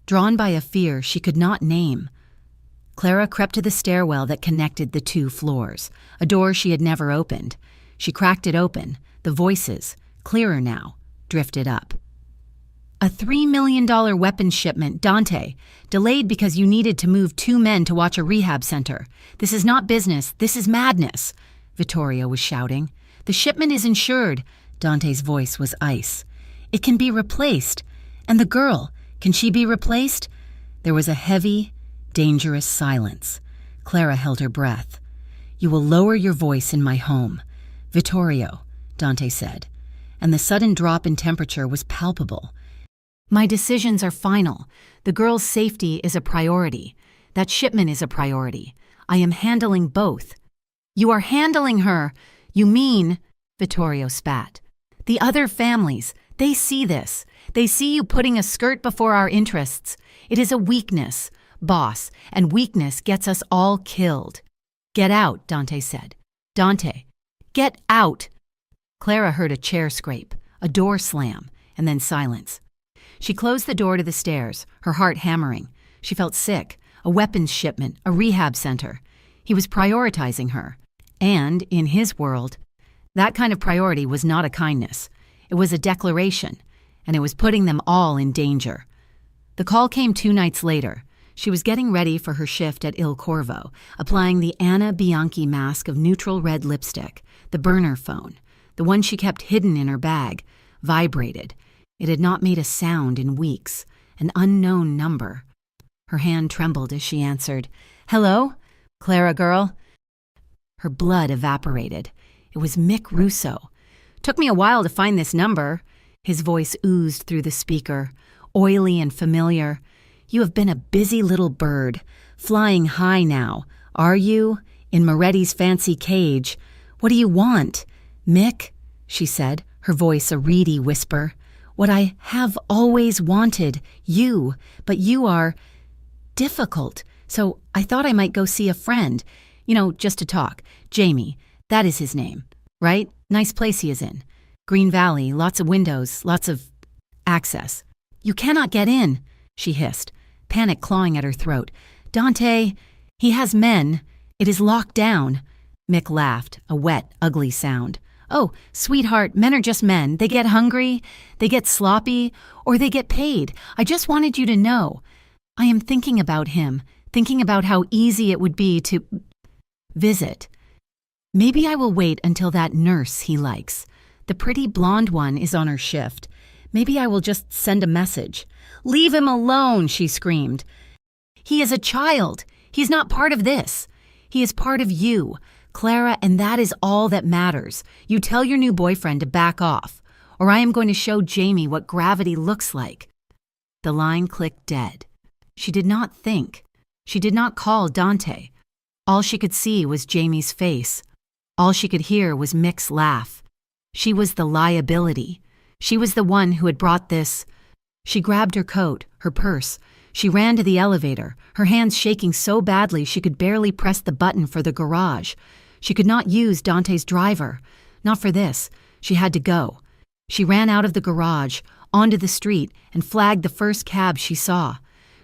drawn by a fear she could not name. Clara crept to the stairwell that connected the 2 floors, a door she had never opened. She cracked it open. The voices, clearer now, drifted up. "A $3 million weapons shipment, Dante, delayed because you needed to move 2 men to watch a rehab center. This is not business, this is madness," Vittorio was shouting. "The shipment is insured." Dante's voice was ice. "It can be replaced. And the girl, can she be replaced?" There was a heavy, dangerous silence. Clara held her breath. "You will lower your voice in my home. Vittorio," Dante said, and the sudden drop in temperature was palpable. "My decisions are final. The girl's safety is a priority. That shipment is a priority. I am handling both." "You are handling her. You mean," Vittorio spat. "The other families, they see this. They see you putting a skirt before our interests. It is a weakness, boss, and weakness gets us all killed." "Get out," Dante said. "Dante, get out." Clara heard a chair scrape, a door slam, and then silence. She closed the door to the stairs, her heart hammering. She felt sick, a weapons shipment, a rehab center. He was prioritizing her. And, in his world, that kind of priority was not a kindness. It was a declaration, and it was putting them all in danger. The call came 2 nights later. She was getting ready for her shift at Il Corvo, applying the Anna Bianchi mask of neutral red lipstick. The burner phone, the one she kept hidden in her bag, vibrated. It had not made a sound in weeks. An unknown number. Her hand trembled as she answered. "Hello? Clara girl?" Her blood evaporated. It was Mick Russo. "Took me a while to find this number." His voice oozed through the speaker, oily and familiar. "You have been a busy little bird, flying high now. Are you? In Moretti's fancy cage. What do you want?" "Mick," she said, her voice a reedy whisper. "What I have always wanted, you, but you are difficult. So I thought I might go see a friend. Just to talk. Jamie, that is his name, right? Nice place he is in. Green Valley, lots of windows, lots of access." "You cannot get in," she hissed, panic clawing at her throat. "Dante, he has men. It is locked down." Mick laughed, a wet, ugly sound. "Oh, sweetheart, men are just men. They get hungry, they get sloppy, or they get paid. I just wanted you to know. I am thinking about him, thinking about how easy it would be to visit. Maybe I will wait until that nurse he likes. The pretty blonde one is on her shift. Maybe I will just send a message." "Leave him alone," she screamed. "He is a child. He's not part of this. He is part of you, Clara, and that is all that matters. You tell your new boyfriend to back off, or I am going to show Jamie what gravity looks like." The line clicked dead. She did not think. She did not call Dante. All she could see was Jamie's face. All she could hear was Mick's laugh. She was the liability. She was the one who had brought this. She grabbed her coat, her purse. She ran to the elevator, her hands shaking so badly she could barely press the button for the garage. She could not use Dante's driver. Not for this. She had to go. She ran out of the garage, onto the street, and flagged the first cab she saw.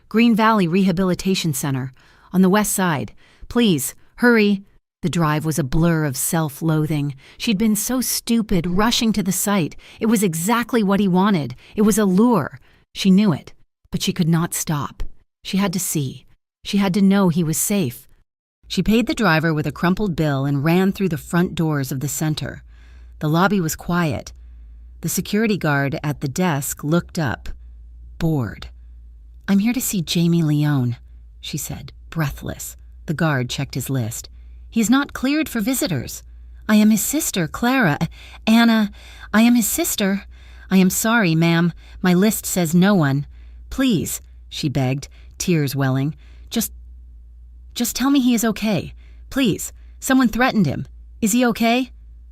Green Valley Rehabilitation Center, on the west side. "Please, hurry." The drive was a blur of self-loathing. She'd been so stupid, rushing to the site. It was exactly what he wanted. It was a lure. She knew it, but she could not stop. She had to see. She had to know he was safe. She paid the driver with a crumpled bill and ran through the front doors of the center. The lobby was quiet. The security guard at the desk looked up, bored. "I'm here to see Jamie Leone," she said, breathless. The guard checked his list. "He is not cleared for visitors." "I am his sister, Clara. Anna, I am his sister." "I am sorry, ma'am. My list says no one." "Please," she begged, tears welling. Just tell me he is okay. Please. Someone threatened him. Is he okay?"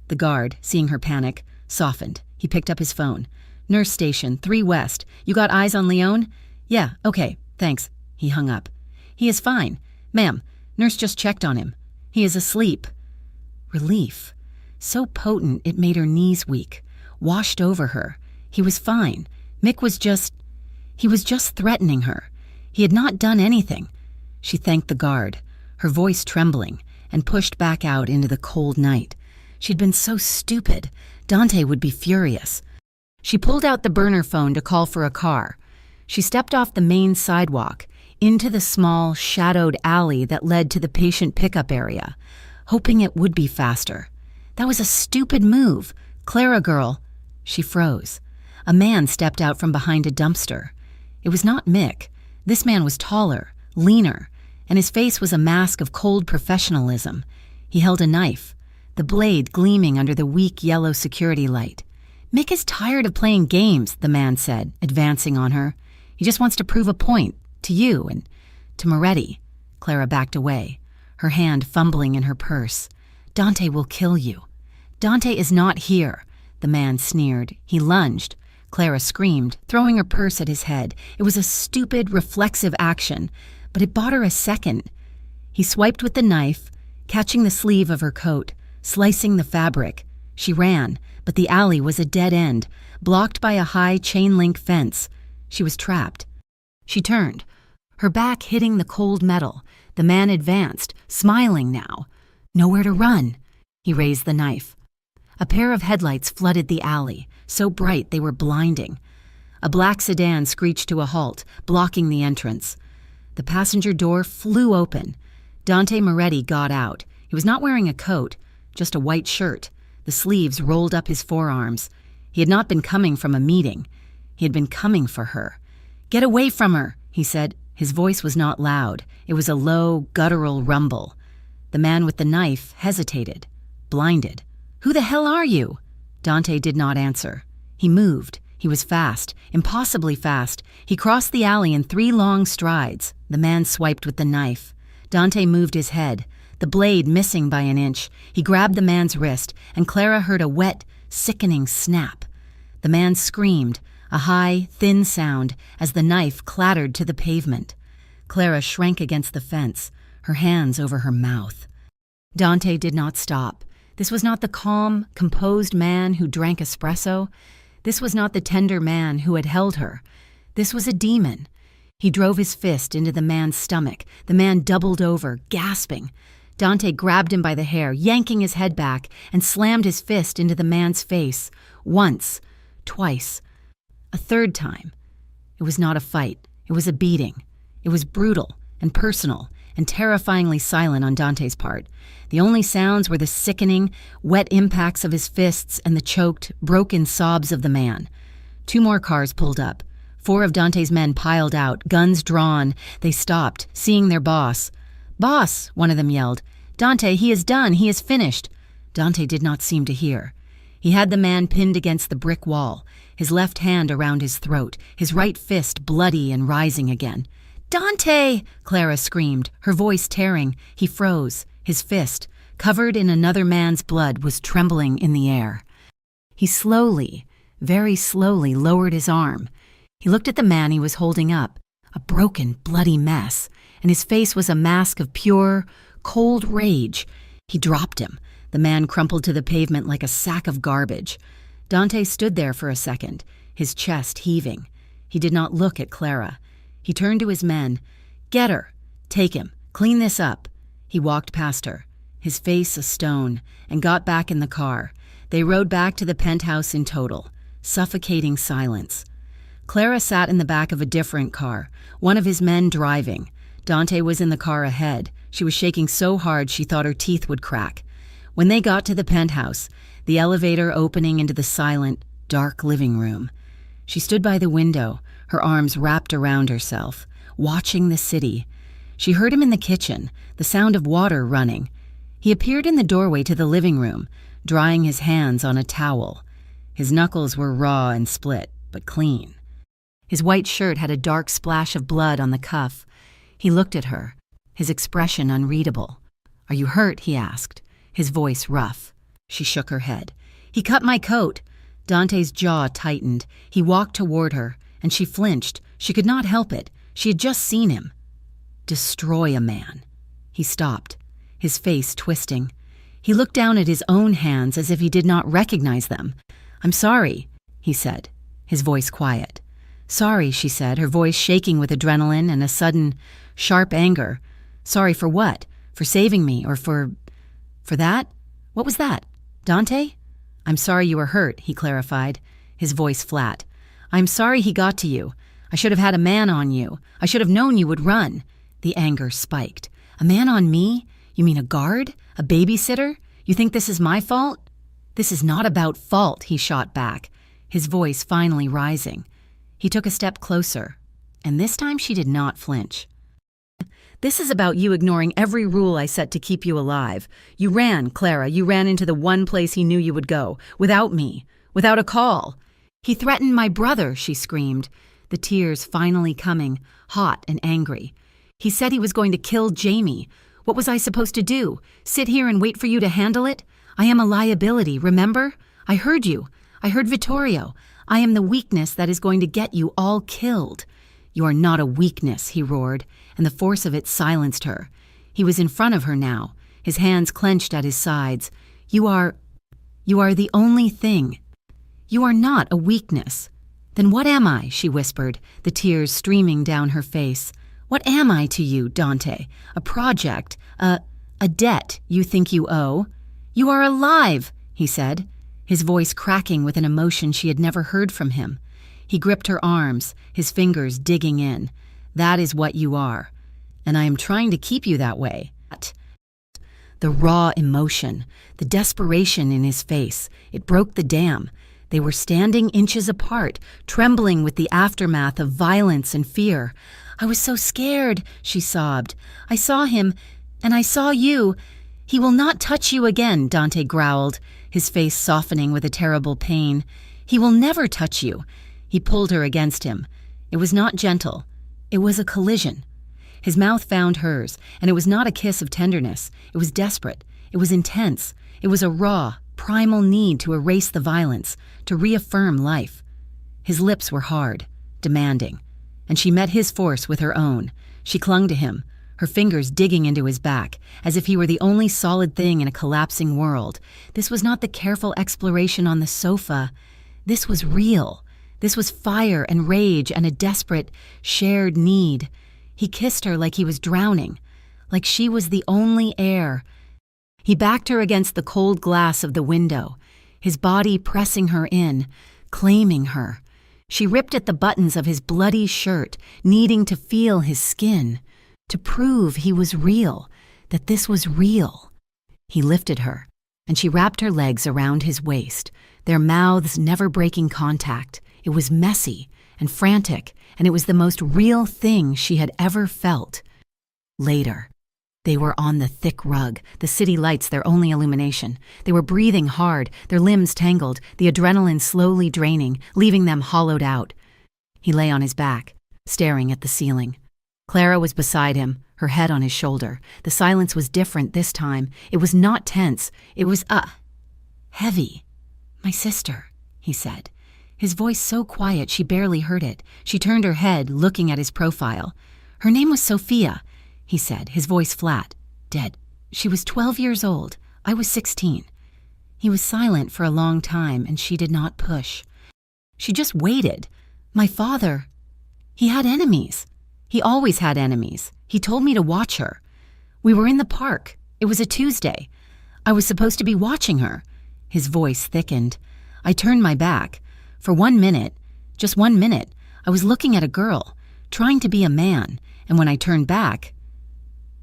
The guard, seeing her panic, softened. He picked up his phone. "Nurse station, 3 West. You got eyes on Leone?" "Yeah, okay, thanks." He hung up. "He is fine. Ma'am, nurse just checked on him. He is asleep." Relief. So potent it made her knees weak, washed over her. He was fine. Mick was just threatening her. He had not done anything. She thanked the guard, her voice trembling, and pushed back out into the cold night. She'd been so stupid. Dante would be furious. She pulled out the burner phone to call for a car. She stepped off the main sidewalk, into the small, shadowed alley that led to the patient pickup area, hoping it would be faster. That was a stupid move. "Clara girl." She froze. A man stepped out from behind a dumpster. It was not Mick. This man was taller, leaner, and his face was a mask of cold professionalism. He held a knife, the blade gleaming under the weak yellow security light. "Mick is tired of playing games," the man said, advancing on her. "He just wants to prove a point, to you and to Moretti." Clara backed away, her hand fumbling in her purse. "Dante will kill you." "Dante is not here," the man sneered. He lunged. Clara screamed, throwing her purse at his head. It was a stupid, reflexive action, but it bought her a second. He swiped with the knife, catching the sleeve of her coat, slicing the fabric. She ran, but the alley was a dead end, blocked by a high chain-link fence. She was trapped. She turned, her back hitting the cold metal. The man advanced, smiling now. Nowhere to run. He raised the knife. A pair of headlights flooded the alley, so bright they were blinding. A black sedan screeched to a halt, blocking the entrance. The passenger door flew open. Dante Moretti got out. He was not wearing a coat, just a white shirt. The sleeves rolled up his forearms. He had not been coming from a meeting. He had been coming for her. "Get away from her," he said. His voice was not loud. It was a low, guttural rumble. The man with the knife hesitated, blinded. "Who the hell are you?" Dante did not answer. He moved. He was fast, impossibly fast. He crossed the alley in 3 long strides. The man swiped with the knife. Dante moved his head, the blade missing by an inch. He grabbed the man's wrist, and Clara heard a wet, sickening snap. The man screamed, a high, thin sound, as the knife clattered to the pavement. Clara shrank against the fence, her hands over her mouth. Dante did not stop. This was not the calm, composed man who drank espresso. This was not the tender man who had held her. This was a demon. He drove his fist into the man's stomach. The man doubled over, gasping. Dante grabbed him by the hair, yanking his head back, and slammed his fist into the man's face. Once, twice, a third time. It was not a fight. It was a beating. It was brutal and personal and terrifyingly silent on Dante's part. The only sounds were the sickening, wet impacts of his fists and the choked, broken sobs of the man. 2 more cars pulled up. 4 of Dante's men piled out, guns drawn. They stopped, seeing their boss. "Boss," one of them yelled. "Dante, he is done. He is finished." Dante did not seem to hear. He had the man pinned against the brick wall, his left hand around his throat, his right fist bloody and rising again. "Dante!" Clara screamed, her voice tearing. He froze. His fist, covered in another man's blood, was trembling in the air. He slowly, very slowly lowered his arm. He looked at the man he was holding up, a broken, bloody mess, and his face was a mask of pure, cold rage. He dropped him. The man crumpled to the pavement like a sack of garbage. Dante stood there for a second, his chest heaving. He did not look at Clara. He turned to his men. "Get her. Take him. Clean this up." He walked past her, his face a stone, and got back in the car. They rode back to the penthouse in total, suffocating silence. Clara sat in the back of a different car, one of his men driving. Dante was in the car ahead. She was shaking so hard she thought her teeth would crack. When they got to the penthouse, the elevator opening into the silent, dark living room, she stood by the window, her arms wrapped around herself, watching the city. She heard him in the kitchen, the sound of water running. He appeared in the doorway to the living room, drying his hands on a towel. His knuckles were raw and split, but clean. His white shirt had a dark splash of blood on the cuff. He looked at her, his expression unreadable. "Are you hurt?" he asked, his voice rough. She shook her head. "He cut my coat." Dante's jaw tightened. He walked toward her, and she flinched. She could not help it. She had just seen him destroy a man. He stopped, his face twisting. He looked down at his own hands as if he did not recognize them. "I'm sorry," he said, his voice quiet. "Sorry," she said, her voice shaking with adrenaline and a sudden, sharp anger. "Sorry for what? For saving me, or for that? What was that? Dante?" "I'm sorry you were hurt," he clarified, his voice flat. "I'm sorry he got to you. I should have had a man on you. I should have known you would run." The anger spiked. "A man on me? You mean a guard? A babysitter? You think this is my fault?" "This is not about fault," he shot back, his voice finally rising. He took a step closer. And this time she did not flinch. "This is about you ignoring every rule I set to keep you alive. You ran, Clara, you ran into the one place he knew you would go, without me, without a call. He threatened my brother," she screamed, the tears finally coming, hot and angry. "He said he was going to kill Jamie. What was I supposed to do? Sit here and wait for you to handle it? I am a liability, remember? I heard you. I heard Vittorio. I am the weakness that is going to get you all killed." "You are not a weakness," he roared, and the force of it silenced her. He was in front of her now, his hands clenched at his sides. You are the only thing. You are not a weakness." "Then what am I?" she whispered, the tears streaming down her face. "What am I to you, Dante? A project? A debt you think you owe?" "You are alive," he said, his voice cracking with an emotion she had never heard from him. He gripped her arms, his fingers digging in. "That is what you are. And I am trying to keep you that way." The raw emotion, the desperation in his face, it broke the dam. They were standing inches apart, trembling with the aftermath of violence and fear. "I was so scared," she sobbed. "I saw him, and I saw you. He will not touch you again," Dante growled, his face softening with a terrible pain. "He will never touch you." He pulled her against him. It was not gentle. It was a collision. His mouth found hers, and it was not a kiss of tenderness. It was desperate. It was intense. It was a raw, primal need to erase the violence, to reaffirm life. His lips were hard, demanding, and she met his force with her own. She clung to him, her fingers digging into his back, as if he were the only solid thing in a collapsing world. This was not the careful exploration on the sofa. This was real. This was fire and rage and a desperate, shared need. He kissed her like he was drowning, like she was the only air. He backed her against the cold glass of the window, his body pressing her in, claiming her. She ripped at the buttons of his bloody shirt, needing to feel his skin, to prove he was real, that this was real. He lifted her, and she wrapped her legs around his waist, their mouths never breaking contact. It was messy and frantic, and it was the most real thing she had ever felt. Later, they were on the thick rug, the city lights their only illumination. They were breathing hard, their limbs tangled, the adrenaline slowly draining, leaving them hollowed out. He lay on his back, staring at the ceiling. Clara was beside him, her head on his shoulder. The silence was different this time. It was not tense. It was, heavy. "My sister," he said. His voice so quiet she barely heard it. She turned her head, looking at his profile. "Her name was Sophia," he said, his voice flat. "Dead. She was 12 years old. I was 16. He was silent for a long time, and she did not push. She just waited. "My father. He had enemies. He always had enemies. He told me to watch her. We were in the park. It was a Tuesday. I was supposed to be watching her." His voice thickened. "I turned my back. For 1 minute, just 1 minute, I was looking at a girl, trying to be a man, and when I turned back,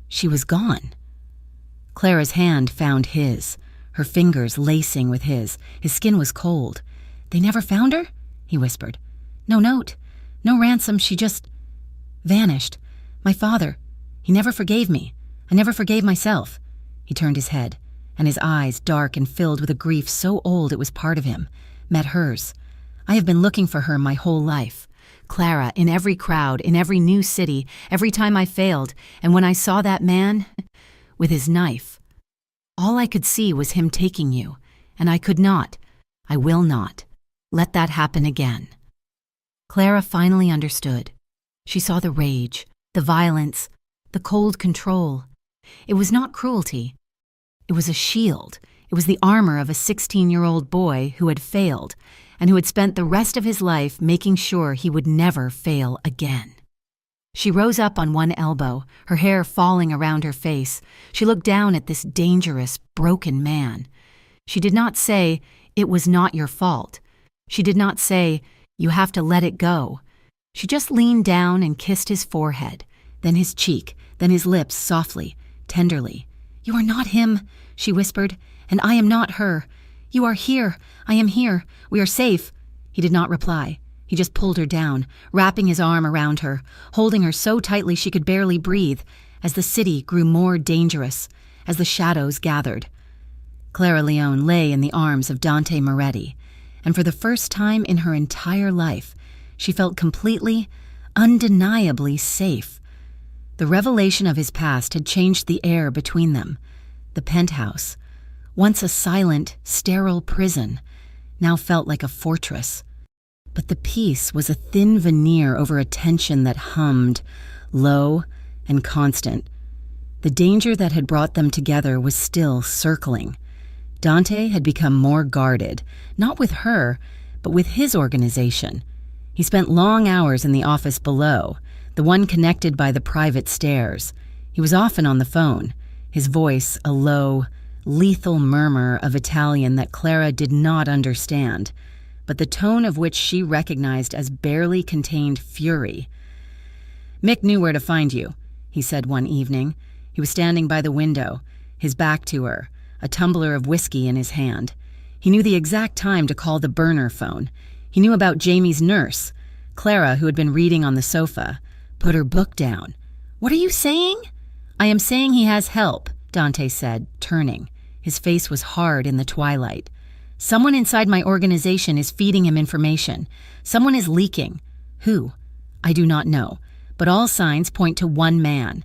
she was gone." Clara's hand found his, her fingers lacing with his. His skin was cold. "They never found her?" he whispered. "No note, no ransom, she just vanished. My father, he never forgave me. I never forgave myself." He turned his head, and his eyes, dark and filled with a grief so old it was part of him, met hers. "I have been looking for her my whole life. Clara, in every crowd, in every new city, every time I failed, and when I saw that man with his knife, all I could see was him taking you, and I could not, I will not, let that happen again." Clara finally understood. She saw the rage, the violence, the cold control. It was not cruelty. It was a shield. It was the armor of a 16-year-old boy who had failed, and who had spent the rest of his life making sure he would never fail again. She rose up on one elbow, her hair falling around her face. She looked down at this dangerous, broken man. She did not say, "It was not your fault." She did not say, "You have to let it go." She just leaned down and kissed his forehead, then his cheek, then his lips softly, tenderly. "You are not him," she whispered, "and I am not her. You are here. I am here. We are safe." He did not reply. He just pulled her down, wrapping his arm around her, holding her so tightly she could barely breathe, as the city grew more dangerous, as the shadows gathered. Clara Leone lay in the arms of Dante Moretti, and for the first time in her entire life, she felt completely, undeniably safe. The revelation of his past had changed the air between them. The penthouse, once a silent, sterile prison, now felt like a fortress. But the peace was a thin veneer over a tension that hummed, low and constant. The danger that had brought them together was still circling. Dante had become more guarded, not with her, but with his organization. He spent long hours in the office below, the one connected by the private stairs. He was often on the phone, his voice a low, lethal murmur of Italian that Clara did not understand, but the tone of which she recognized as barely contained fury. "Mick knew where to find you," he said one evening. He was standing by the window, his back to her, a tumbler of whiskey in his hand. He knew the exact time to call the burner phone. He knew about Jamie's nurse. Clara, who had been reading on the sofa, put her book down. "What are you saying?" "I am saying he has help," Dante said, turning. His face was hard in the twilight. "Someone inside my organization is feeding him information. Someone is leaking. Who? I do not know, but all signs point to one man."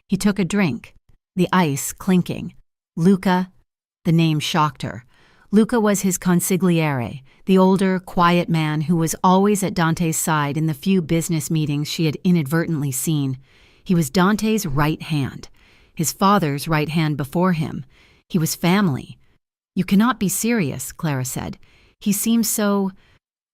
He took a drink, the ice clinking. Luca. The name shocked her. Luca was his consigliere, the older, quiet man who was always at Dante's side in the few business meetings she had inadvertently seen. He was Dante's right hand, his father's right hand before him. He was family. "You cannot be serious," Clara said. "He seems so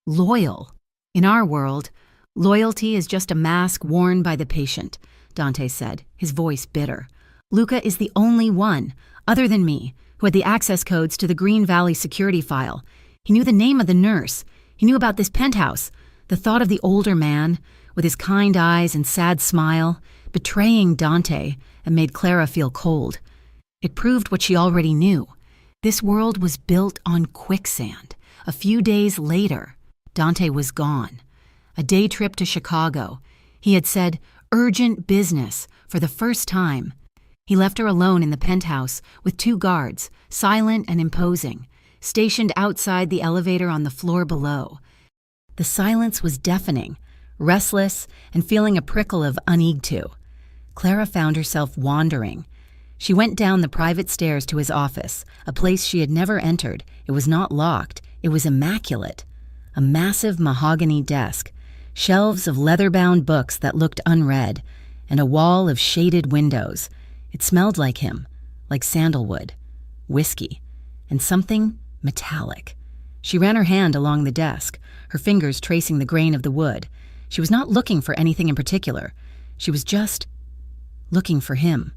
loyal." "In our world, loyalty is just a mask worn by the patient," Dante said, his voice bitter. "Luca is the only one, other than me, who had the access codes to the Green Valley security file. He knew the name of the nurse. He knew about this penthouse. The thought of the older man, with his kind eyes and sad smile, betraying Dante, and made Clara feel cold. It proved what she already knew. This world was built on quicksand. A few days later, Dante was gone. A day trip to Chicago. He had said, "Urgent business," for the first time. He left her alone in the penthouse with 2 guards, silent and imposing, stationed outside the elevator on the floor below. The silence was deafening, restless, and feeling a prickle of unease to. Clara found herself wandering. She went down the private stairs to his office, a place she had never entered. It was not locked. It was immaculate. A massive mahogany desk, shelves of leather-bound books that looked unread, and a wall of shaded windows. It smelled like him, like sandalwood, whiskey, and something metallic. She ran her hand along the desk, her fingers tracing the grain of the wood. She was not looking for anything in particular. She was just looking for him.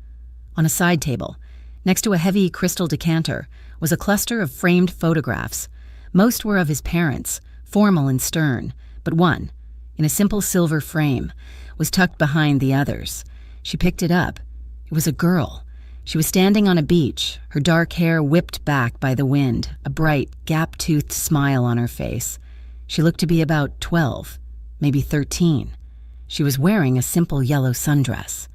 On a side table, next to a heavy crystal decanter, was a cluster of framed photographs. Most were of his parents, formal and stern, but one, in a simple silver frame, was tucked behind the others. She picked it up. It was a girl. She was standing on a beach, her dark hair whipped back by the wind, a bright, gap-toothed smile on her face. She looked to be about 12, maybe 13. She was wearing a simple yellow sundress.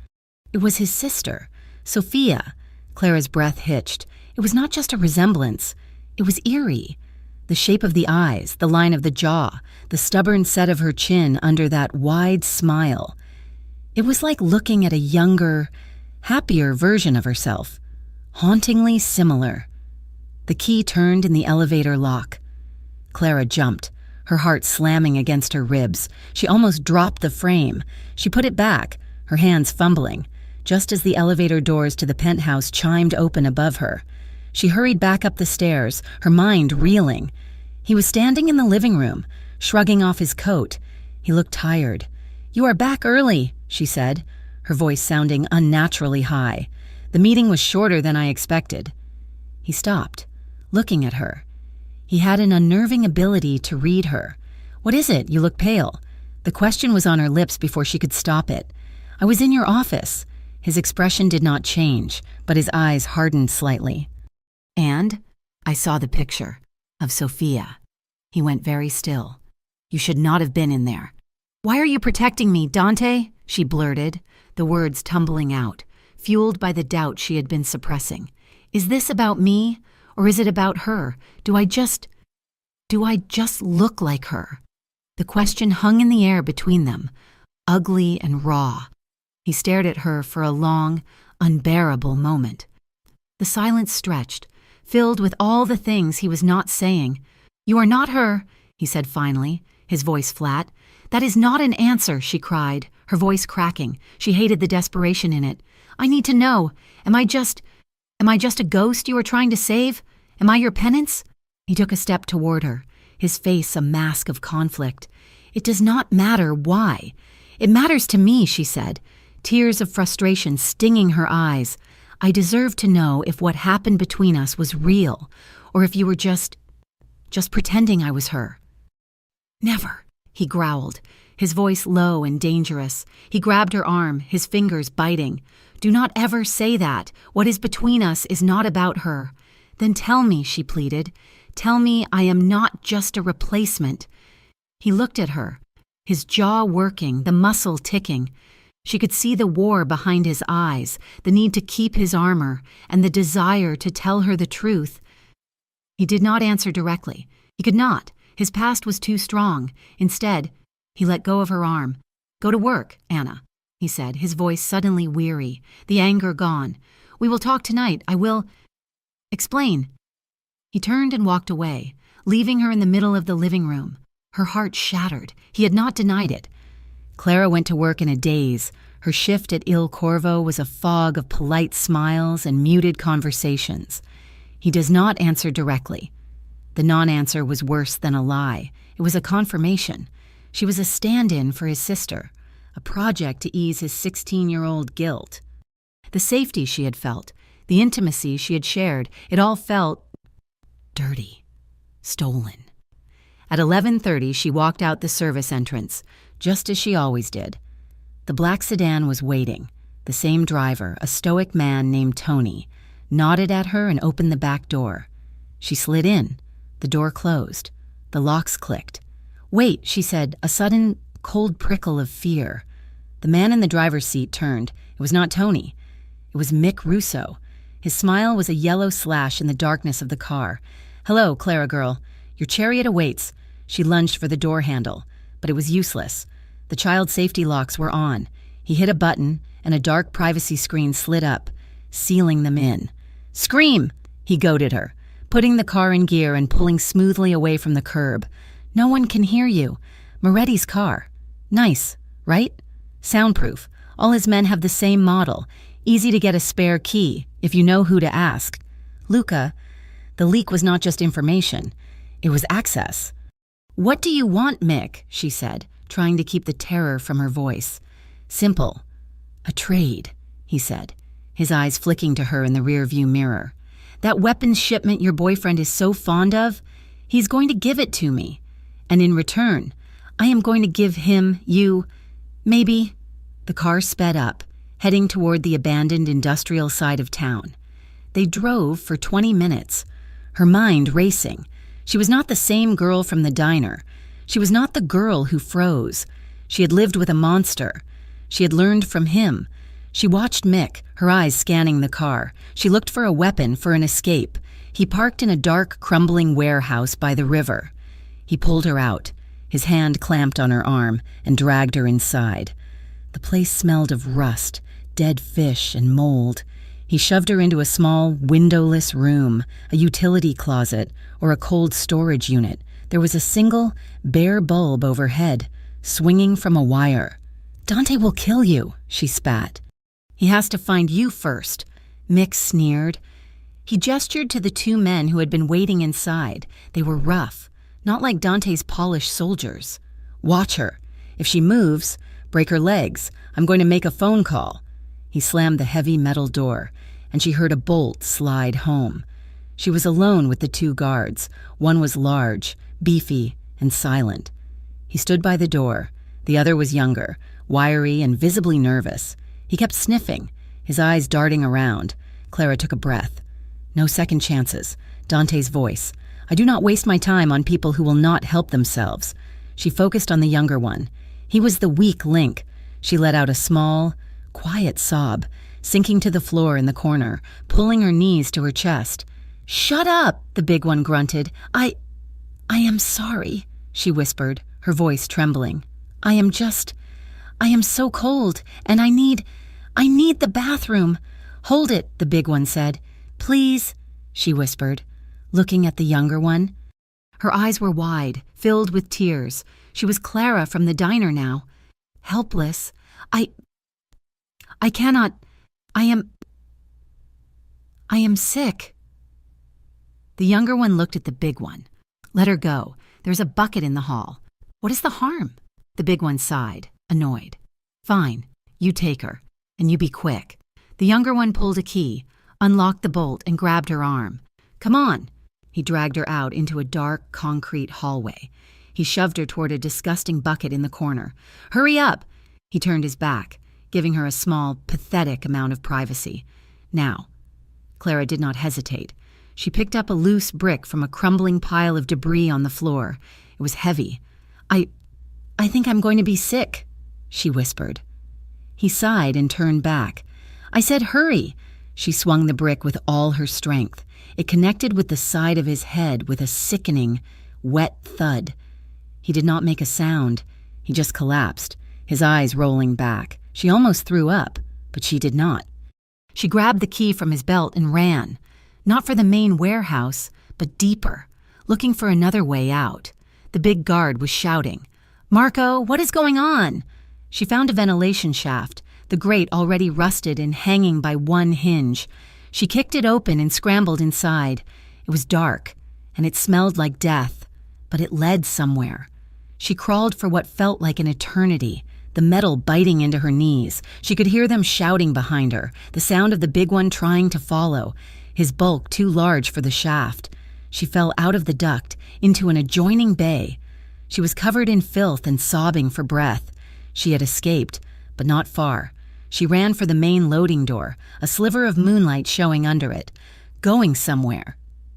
It was his sister, Sophia. Clara's breath hitched. It was not just a resemblance. It was eerie. The shape of the eyes, the line of the jaw, the stubborn set of her chin under that wide smile. It was like looking at a younger, happier version of herself, hauntingly similar. The key turned in the elevator lock. Clara jumped, her heart slamming against her ribs. She almost dropped the frame. She put it back, her hands fumbling, just as the elevator doors to the penthouse chimed open above her. She hurried back up the stairs, her mind reeling. He was standing in the living room, shrugging off his coat. He looked tired. "You are back early," she said, her voice sounding unnaturally high. "The meeting was shorter than I expected." He stopped, looking at her. He had an unnerving ability to read her. "What is it? You look pale." The question was on her lips before she could stop it. "I was in your office." His expression did not change, but his eyes hardened slightly. "And I saw the picture of Sophia." He went very still. You should not have been in there. Why are you protecting me, Dante? She blurted, the words tumbling out, fueled by the doubt she had been suppressing. Is this about me, or is it about her? Do I just look like her? The question hung in the air between them, ugly and raw. He stared at her for a long, unbearable moment. The silence stretched, filled with all the things he was not saying. You are not her, he said finally, his voice flat. That is not an answer, she cried, her voice cracking. She hated the desperation in it. I need to know. Am I just a ghost you are trying to save? Am I your penance? He took a step toward her, his face a mask of conflict. It does not matter why. It matters to me, she said, tears of frustration stinging her eyes. I deserve to know if what happened between us was real, or if you were just pretending I was her. Never, he growled, his voice low and dangerous. He grabbed her arm, his fingers biting. Do not ever say that. What is between us is not about her. Then tell me, she pleaded. Tell me I am not just a replacement. He looked at her, his jaw working, the muscle ticking. She could see the war behind his eyes, the need to keep his armor, and the desire to tell her the truth. He did not answer directly. He could not. His past was too strong. Instead, he let go of her arm. Go to work, Anna, he said, his voice suddenly weary, the anger gone. We will talk tonight. I will explain. He turned and walked away, leaving her in the middle of the living room. Her heart shattered. He had not denied it. Clara went to work in a daze. Her shift at Il Corvo was a fog of polite smiles and muted conversations. He does not answer directly. The non-answer was worse than a lie. It was a confirmation. She was a stand-in for his sister, a project to ease his 16-year-old guilt. The safety she had felt, the intimacy she had shared, it all felt dirty, stolen. At 11:30, she walked out the service entrance, just as she always did. The black sedan was waiting. The same driver, a stoic man named Tony, nodded at her and opened the back door. She slid in. The door closed. The locks clicked. Wait, she said, a sudden, cold prickle of fear. The man in the driver's seat turned. It was not Tony. It was Mick Russo. His smile was a yellow slash in the darkness of the car. Hello, Clara girl. Your chariot awaits. She lunged for the door handle, but it was useless. The child safety locks were on. He hit a button, and a dark privacy screen slid up, sealing them in. Scream! He goaded her, putting the car in gear and pulling smoothly away from the curb. No one can hear you. Moretti's car. Nice, right? Soundproof. All his men have the same model. Easy to get a spare key, if you know who to ask. Luca, the leak was not just information. It was access. What do you want, Mick? She said, trying to keep the terror from her voice. Simple. A trade, he said, his eyes flicking to her in the rearview mirror. That weapons shipment your boyfriend is so fond of, he's going to give it to me. And in return, I am going to give him, you, maybe. The car sped up, heading toward the abandoned industrial side of town. They drove for 20 minutes, her mind racing. She was not the same girl from the diner. She was not the girl who froze. She had lived with a monster. She had learned from him. She watched Mick, her eyes scanning the car. She looked for a weapon for an escape. He parked in a dark, crumbling warehouse by the river. He pulled her out, his hand clamped on her arm, and dragged her inside. The place smelled of rust, dead fish, and mold. He shoved her into a small, windowless room, a utility closet, or a cold storage unit. There was a single, bare bulb overhead, swinging from a wire. Dante will kill you, she spat. He has to find you first, Mick sneered. He gestured to the two men who had been waiting inside. They were rough, not like Dante's polished soldiers. Watch her. If she moves, break her legs. I'm going to make a phone call. He slammed the heavy metal door, and she heard a bolt slide home. She was alone with the two guards. One was large, beefy, and silent. He stood by the door. The other was younger, wiry and visibly nervous. He kept sniffing, his eyes darting around. Clara took a breath. No second chances. Dante's voice. I do not waste my time on people who will not help themselves. She focused on the younger one. He was the weak link. She let out a small, quiet sob, sinking to the floor in the corner, pulling her knees to her chest. "Shut up," the big one grunted. I am sorry," she whispered, her voice trembling. I am so cold, and I need the bathroom." "Hold it," the big one said. "Please," she whispered, looking at the younger one. Her eyes were wide, filled with tears. She was Clara from the diner now. Helpless. I cannot. I am sick." The younger one looked at the big one. "Let her go. There's a bucket in the hall. What is the harm?" The big one sighed, annoyed. "Fine, you take her, and you be quick." The younger one pulled a key, unlocked the bolt, and grabbed her arm. "Come on." He dragged her out into a dark, concrete hallway. He shoved her toward a disgusting bucket in the corner. "Hurry up!" He turned his back, giving her a small, pathetic amount of privacy. "Now." Clara did not hesitate. She picked up a loose brick from a crumbling pile of debris on the floor. It was heavy. I think I'm going to be sick," she whispered. He sighed and turned back. "I said hurry." She swung the brick with all her strength. It connected with the side of his head with a sickening, wet thud. He did not make a sound. He just collapsed, his eyes rolling back. She almost threw up, but she did not. She grabbed the key from his belt and ran, not for the main warehouse, but deeper, looking for another way out. The big guard was shouting, "Marco, what is going on?" She found a ventilation shaft, the grate already rusted and hanging by one hinge. She kicked it open and scrambled inside. It was dark, and it smelled like death, but it led somewhere. She crawled for what felt like an eternity, the metal biting into her knees. She could hear them shouting behind her, the sound of the big one trying to follow, his bulk too large for the shaft. She fell out of the duct, into an adjoining bay. She was covered in filth and sobbing for breath. She had escaped, but not far. She ran for the main loading door, a sliver of moonlight showing under it. Going somewhere.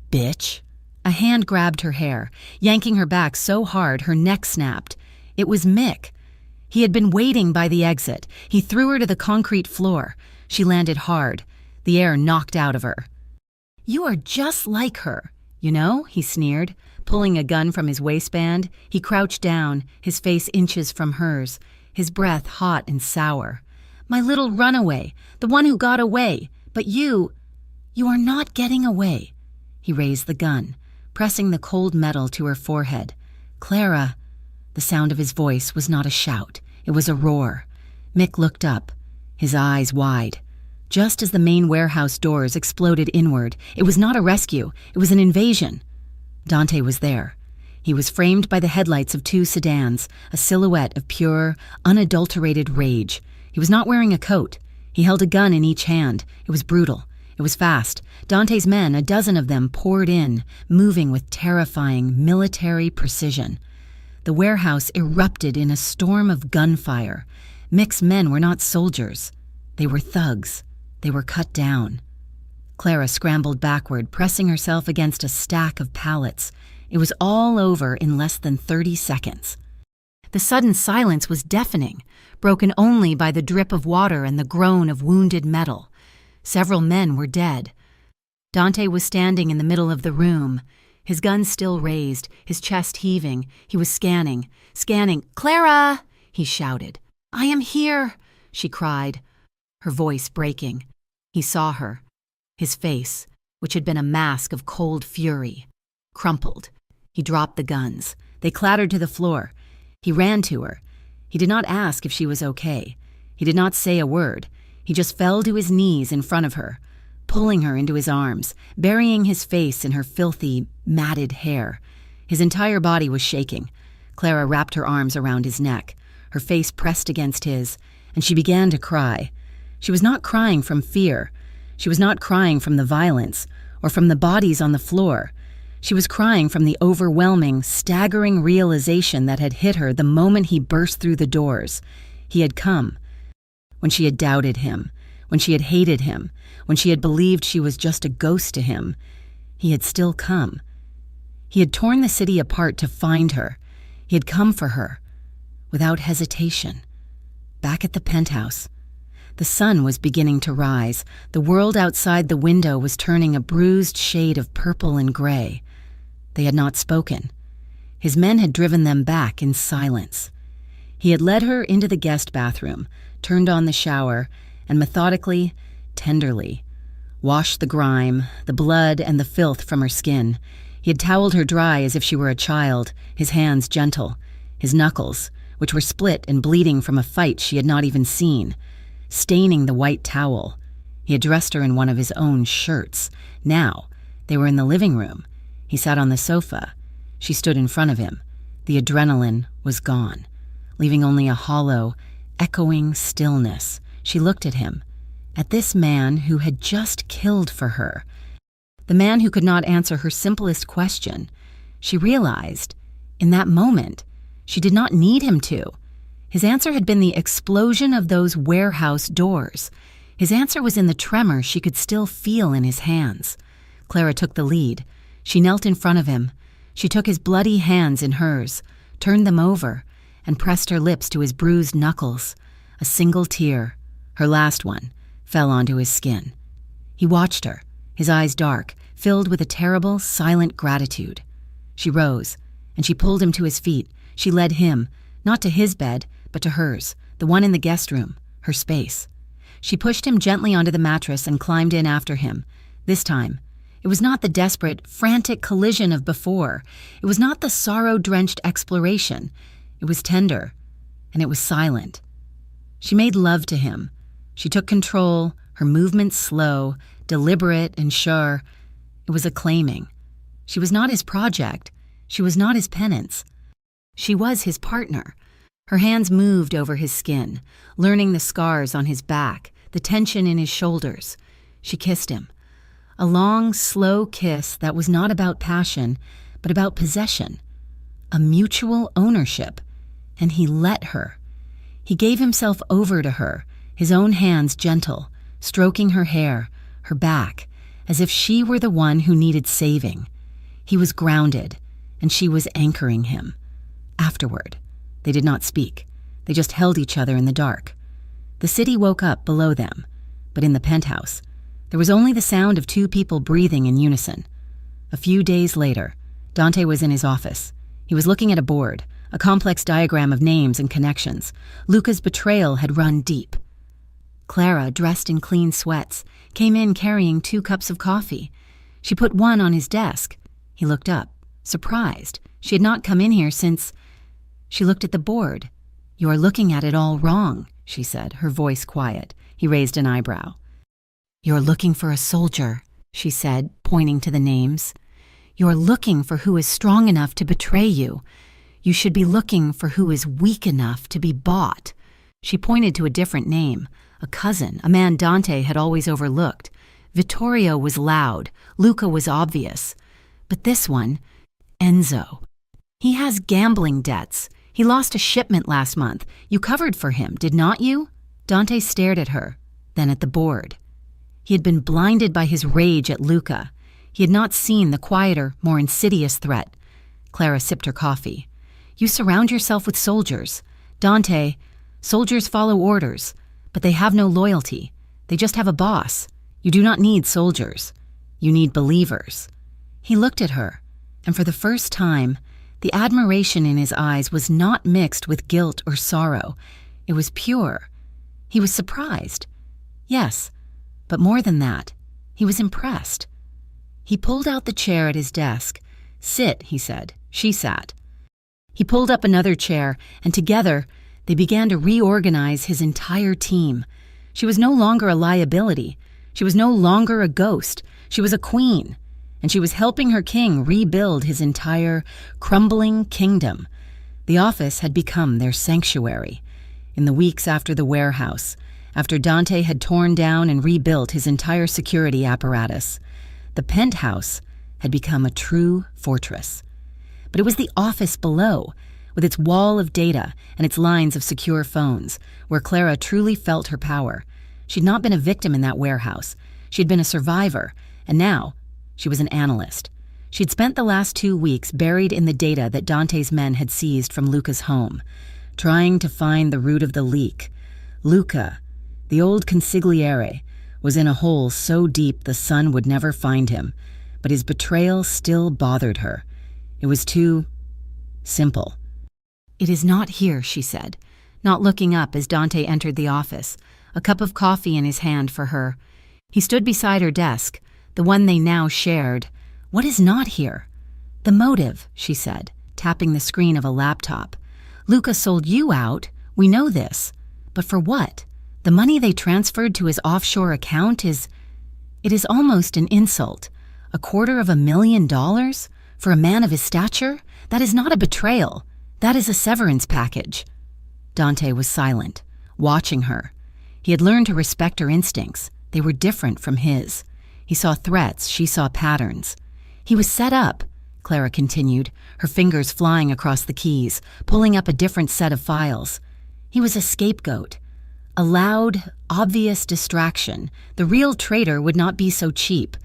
Bitch. A hand grabbed her hair, yanking her back so hard her neck snapped. It was Mick. He had been waiting by the exit. He threw her to the concrete floor. She landed hard, the air knocked out of her. "You are just like her, you know," he sneered. Pulling a gun from his waistband, he crouched down, his face inches from hers, his breath hot and sour. "My little runaway, the one who got away. But you are not getting away." He raised the gun, pressing the cold metal to her forehead. "Clara." The sound of his voice was not a shout. It was a roar. Mick looked up, his eyes wide. Just as the main warehouse doors exploded inward, it was not a rescue, it was an invasion. Dante was there. He was framed by the headlights of two sedans, a silhouette of pure, unadulterated rage. He was not wearing a coat. He held a gun in each hand. It was brutal. It was fast. Dante's men, a dozen of them, poured in, moving with terrifying military precision. The warehouse erupted in a storm of gunfire. Mick's men were not soldiers. They were thugs. They were cut down. Clara scrambled backward, pressing herself against a stack of pallets. It was all over in less than 30 seconds. The sudden silence was deafening, broken only by the drip of water and the groan of wounded metal. Several men were dead. Dante was standing in the middle of the room, his gun still raised, his chest heaving. He was scanning. "Clara!" he shouted. "I am here," she cried, her voice breaking. He saw her. His face, which had been a mask of cold fury, crumpled. He dropped the guns. They clattered to the floor. He ran to her. He did not ask if she was okay. He did not say a word. He just fell to his knees in front of her, pulling her into his arms, burying his face in her filthy, matted hair. His entire body was shaking. Clara wrapped her arms around his neck, her face pressed against his, and she began to cry. She was not crying from fear. She was not crying from the violence or from the bodies on the floor. She was crying from the overwhelming, staggering realization that had hit her the moment he burst through the doors. He had come. When she had doubted him, when she had hated him, when she had believed she was just a ghost to him, he had still come. He had torn the city apart to find her. He had come for her, without hesitation. Back at the penthouse, the sun was beginning to rise. The world outside the window was turning a bruised shade of purple and gray. They had not spoken. His men had driven them back in silence. He had led her into the guest bathroom, turned on the shower, and methodically, tenderly, washed the grime, the blood, and the filth from her skin. He had toweled her dry as if she were a child, his hands gentle, his knuckles, which were split and bleeding from a fight she had not even seen, staining the white towel. He had dressed her in one of his own shirts. Now, they were in the living room. He sat on the sofa. She stood in front of him. The adrenaline was gone, leaving only a hollow, echoing stillness. She looked at him, at this man who had just killed for her, the man who could not answer her simplest question. She realized, in that moment, she did not need him to. His answer had been the explosion of those warehouse doors. His answer was in the tremor she could still feel in his hands. Clara took the lead. She knelt in front of him. She took his bloody hands in hers, turned them over, and pressed her lips to his bruised knuckles. A single tear, her last one, fell onto his skin. He watched her, his eyes dark, filled with a terrible, silent gratitude. She rose, and she pulled him to his feet. She led him, not to his bed, but to hers, the one in the guest room, her space. She pushed him gently onto the mattress and climbed in after him. This time, it was not the desperate, frantic collision of before. It was not the sorrow-drenched exploration. It was tender, and it was silent. She made love to him. She took control, her movements slow, deliberate and sure. It was a claiming. She was not his project. She was not his penance. She was his partner. Her hands moved over his skin, learning the scars on his back, the tension in his shoulders. She kissed him. A long, slow kiss that was not about passion, but about possession. A mutual ownership. And he let her. He gave himself over to her, his own hands gentle, stroking her hair, her back, as if she were the one who needed saving. He was grounded, and she was anchoring him. Afterward, they did not speak. They just held each other in the dark. The city woke up below them, but in the penthouse, there was only the sound of two people breathing in unison. A few days later, Dante was in his office. He was looking at a board, a complex diagram of names and connections. Luca's betrayal had run deep. Clara, dressed in clean sweats, came in carrying 2 cups of coffee. She put one on his desk. He looked up, surprised. She had not come in here since... She looked at the board. "You are looking at it all wrong," she said, her voice quiet. He raised an eyebrow. "You're looking for a soldier," she said, pointing to the names. "You're looking for who is strong enough to betray you. You should be looking for who is weak enough to be bought." She pointed to a different name, a cousin, a man Dante had always overlooked. Vittorio was loud, Luca was obvious. But this one, Enzo, he has gambling debts. He lost a shipment last month. You covered for him, did not you? Dante stared at her, then at the board. He had been blinded by his rage at Luca. He had not seen the quieter, more insidious threat. Clara sipped her coffee. "You surround yourself with soldiers. Dante, soldiers follow orders, but they have no loyalty. They just have a boss. You do not need soldiers. You need believers." He looked at her, and for the first time, the admiration in his eyes was not mixed with guilt or sorrow. It was pure. He was surprised. Yes, but more than that, he was impressed. He pulled out the chair at his desk. "Sit," he said. She sat. He pulled up another chair, and together, they began to reorganize his entire team. She was no longer a liability. She was no longer a ghost. She was a queen. And she was helping her king rebuild his entire crumbling kingdom. The office had become their sanctuary. In the weeks after the warehouse, after Dante had torn down and rebuilt his entire security apparatus, the penthouse had become a true fortress. But it was the office below, with its wall of data and its lines of secure phones, where Clara truly felt her power. She'd not been a victim in that warehouse. She'd been a survivor, and now she was an analyst. She'd spent the last 2 weeks buried in the data that Dante's men had seized from Luca's home, trying to find the root of the leak. Luca, the old consigliere, was in a hole so deep the sun would never find him, but his betrayal still bothered her. It was too simple. "It is not here," she said, not looking up as Dante entered the office, a cup of coffee in his hand for her. He stood beside her desk, the one they now shared. "What is not here?" "The motive," she said, tapping the screen of a laptop. "Luca sold you out, we know this. But for what? The money they transferred to his offshore account it is almost an insult. $250,000? For a man of his stature? That is not a betrayal. That is a severance package." Dante was silent, watching her. He had learned to respect her instincts. They were different from his. He saw threats, she saw patterns. "He was set up," Clara continued, her fingers flying across the keys, pulling up a different set of files. "He was a scapegoat. A loud, obvious distraction. The real traitor would not be so cheap.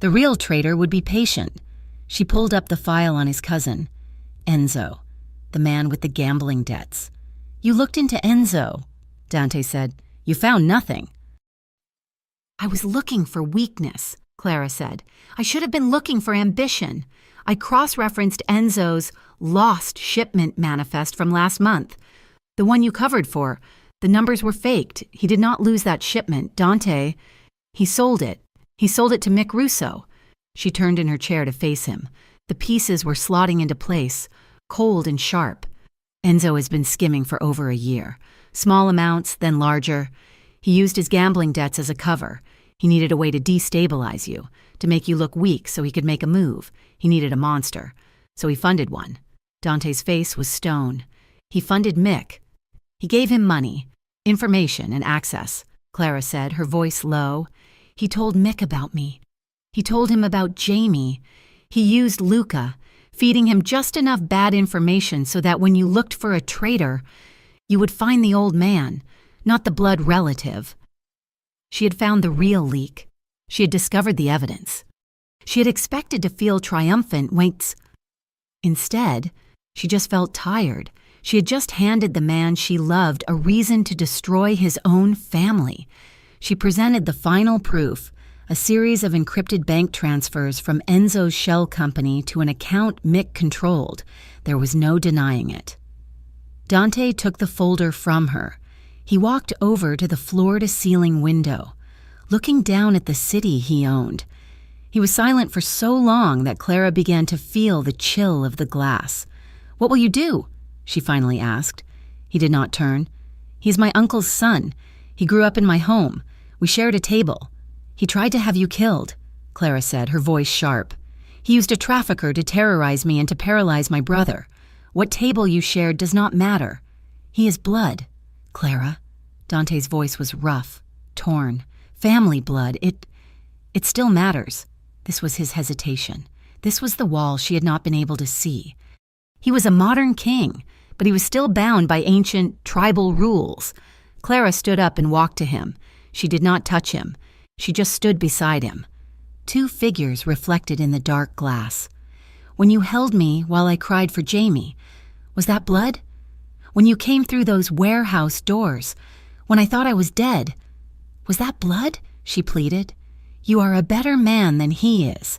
The real traitor would be patient." She pulled up the file on his cousin. "Enzo, the man with the gambling debts." "You looked into Enzo," Dante said. "You found nothing." "I was looking for weakness," Clara said. "I should have been looking for ambition. I cross-referenced Enzo's lost shipment manifest from last month. The one you covered for. The numbers were faked. He did not lose that shipment. Dante, he sold it. He sold it to Mick Russo." She turned in her chair to face him. The pieces were slotting into place, cold and sharp. "Enzo has been skimming for over a year. Small amounts, then larger. He used his gambling debts as a cover. He needed a way to destabilize you, to make you look weak so he could make a move. He needed a monster. So he funded one." Dante's face was stone. "He funded Mick. He gave him money, information, and access," Clara said, her voice low. "He told Mick about me. He told him about Jamie. He used Luca, feeding him just enough bad information so that when you looked for a traitor, you would find the old man, not the blood relative." She had found the real leak. She had discovered the evidence. She had expected to feel triumphant Instead, she just felt tired. She had just handed the man she loved a reason to destroy his own family. She presented the final proof, a series of encrypted bank transfers from Enzo's shell company to an account Mick controlled. There was no denying it. Dante took the folder from her. He walked over to the floor-to-ceiling window, looking down at the city he owned. He was silent for so long that Clara began to feel the chill of the glass. "What will you do?" she finally asked. He did not turn. "He's my uncle's son. He grew up in my home. We shared a table. He tried to have you killed," Clara said, her voice sharp. "He used a trafficker to terrorize me and to paralyze my brother. What table you shared does not matter. He is blood, Clara." Dante's voice was rough, torn. "Family blood. It still matters." This was his hesitation. This was the wall she had not been able to see. He was a modern king, but he was still bound by ancient tribal rules. Clara stood up and walked to him. She did not touch him. She just stood beside him. Two figures reflected in the dark glass. "When you held me while I cried for Jamie, was that blood? When you came through those warehouse doors, when I thought I was dead, was that blood?" she pleaded. "You are a better man than he is.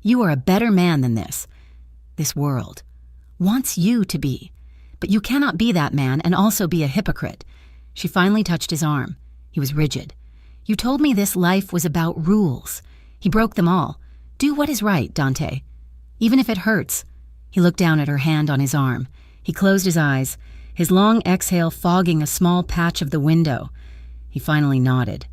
You are a better man than this. This world wants you to be. But you cannot be that man and also be a hypocrite." She finally touched his arm. He was rigid. "You told me this life was about rules. He broke them all. Do what is right, Dante. Even if it hurts." He looked down at her hand on his arm. He closed his eyes, his long exhale fogging a small patch of the window. He finally nodded.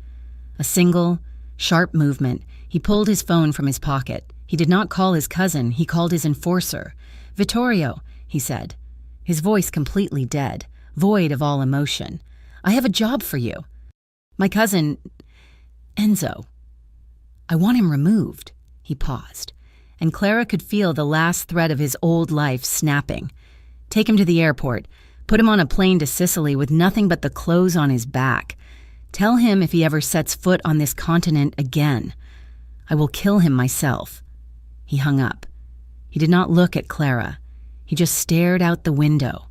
A single, sharp movement. He pulled his phone from his pocket. He did not call his cousin. He called his enforcer. "Vittorio," he said, his voice completely dead, void of all emotion. "I have a job for you. My cousin, Enzo. I want him removed." He paused, and Clara could feel the last thread of his old life snapping. "Take him to the airport. Put him on a plane to Sicily with nothing but the clothes on his back. Tell him if he ever sets foot on this continent again, I will kill him myself." He hung up. He did not look at Clara. He just stared out the window.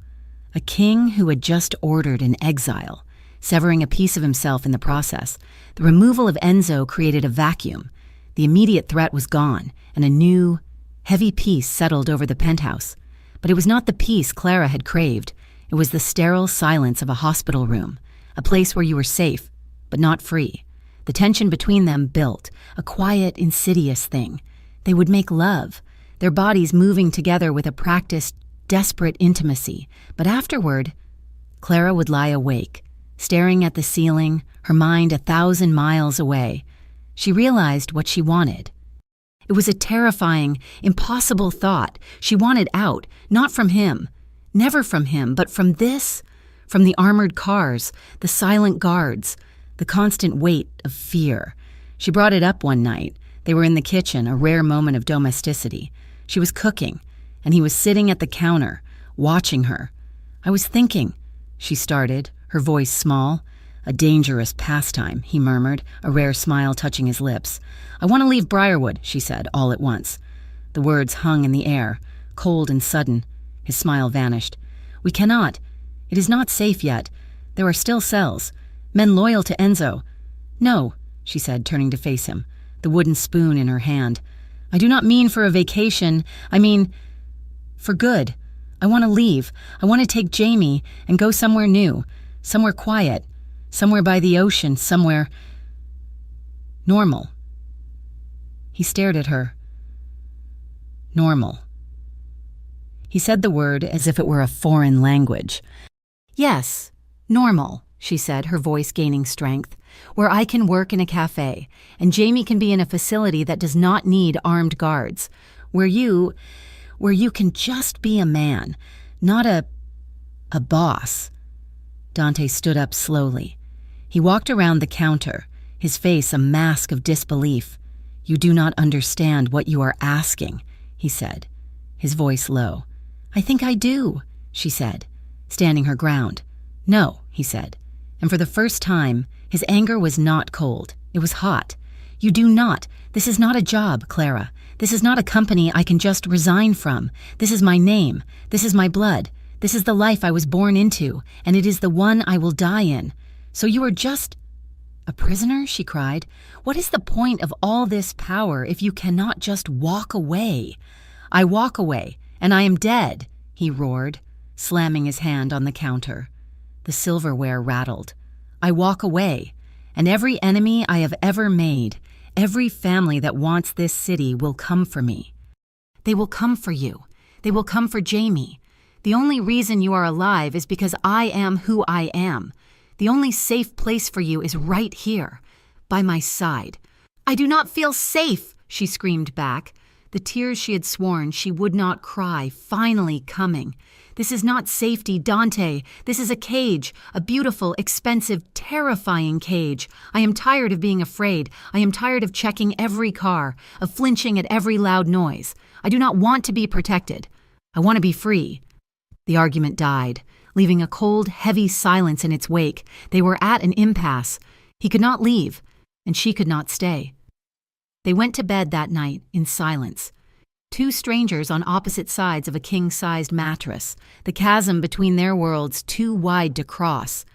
A king who had just ordered an exile, severing a piece of himself in the process. The removal of Enzo created a vacuum. The immediate threat was gone, and a new, heavy peace settled over the penthouse. But it was not the peace Clara had craved. It was the sterile silence of a hospital room, a place where you were safe, but not free. The tension between them built, a quiet, insidious thing. They would make love, their bodies moving together with a practiced, desperate intimacy. But afterward, Clara would lie awake, staring at the ceiling, her mind 1,000 miles away. She realized what she wanted. It was a terrifying, impossible thought. She wanted out, not from him, never from him, but from this, from the armored cars, the silent guards, the constant weight of fear. She brought it up one night. They were in the kitchen, a rare moment of domesticity. She was cooking, and he was sitting at the counter, watching her. "I was thinking," she started, her voice small. "A dangerous pastime," he murmured, a rare smile touching his lips. "I want to leave Briarwood," she said, all at once. The words hung in the air, cold and sudden. His smile vanished. "We cannot. It is not safe yet. There are still cells. Men loyal to Enzo." "No," she said, turning to face him, the wooden spoon in her hand. "I do not mean for a vacation. I mean for good. I want to leave. I want to take Jamie and go somewhere new, somewhere quiet, somewhere by the ocean, somewhere normal." He stared at her. Normal. He said the word as if it were a foreign language. "Yes, normal," she said, her voice gaining strength, "where I can work in a cafe, and Jamie can be in a facility that does not need armed guards, where you can just be a man, not a boss." Dante stood up slowly. He walked around the counter, his face a mask of disbelief. "You do not understand what you are asking," he said, his voice low. "I think I do," she said, standing her ground. "No," he said, and for the first time, his anger was not cold. It was hot. "You do not. This is not a job, Clara. This is not a company I can just resign from. This is my name. This is my blood. This is the life I was born into, and it is the one I will die in. So you are just a prisoner?" she cried. "What is the point of all this power if you cannot just walk away?" "I walk away, and I am dead," he roared, slamming his hand on the counter. The silverware rattled. "I walk away, and every enemy I have ever made, every family that wants this city will come for me. They will come for you. They will come for Jamie. The only reason you are alive is because I am who I am. The only safe place for you is right here, by my side." "I do not feel safe," she screamed back, the tears she had sworn she would not cry finally coming. "This is not safety, Dante. This is a cage, a beautiful, expensive, terrifying cage. I am tired of being afraid. I am tired of checking every car, of flinching at every loud noise. I do not want to be protected. I want to be free." The argument died, leaving a cold, heavy silence in its wake. They were at an impasse. He could not leave, and she could not stay. They went to bed that night in silence. Two strangers on opposite sides of a king-sized mattress, the chasm between their worlds too wide to cross.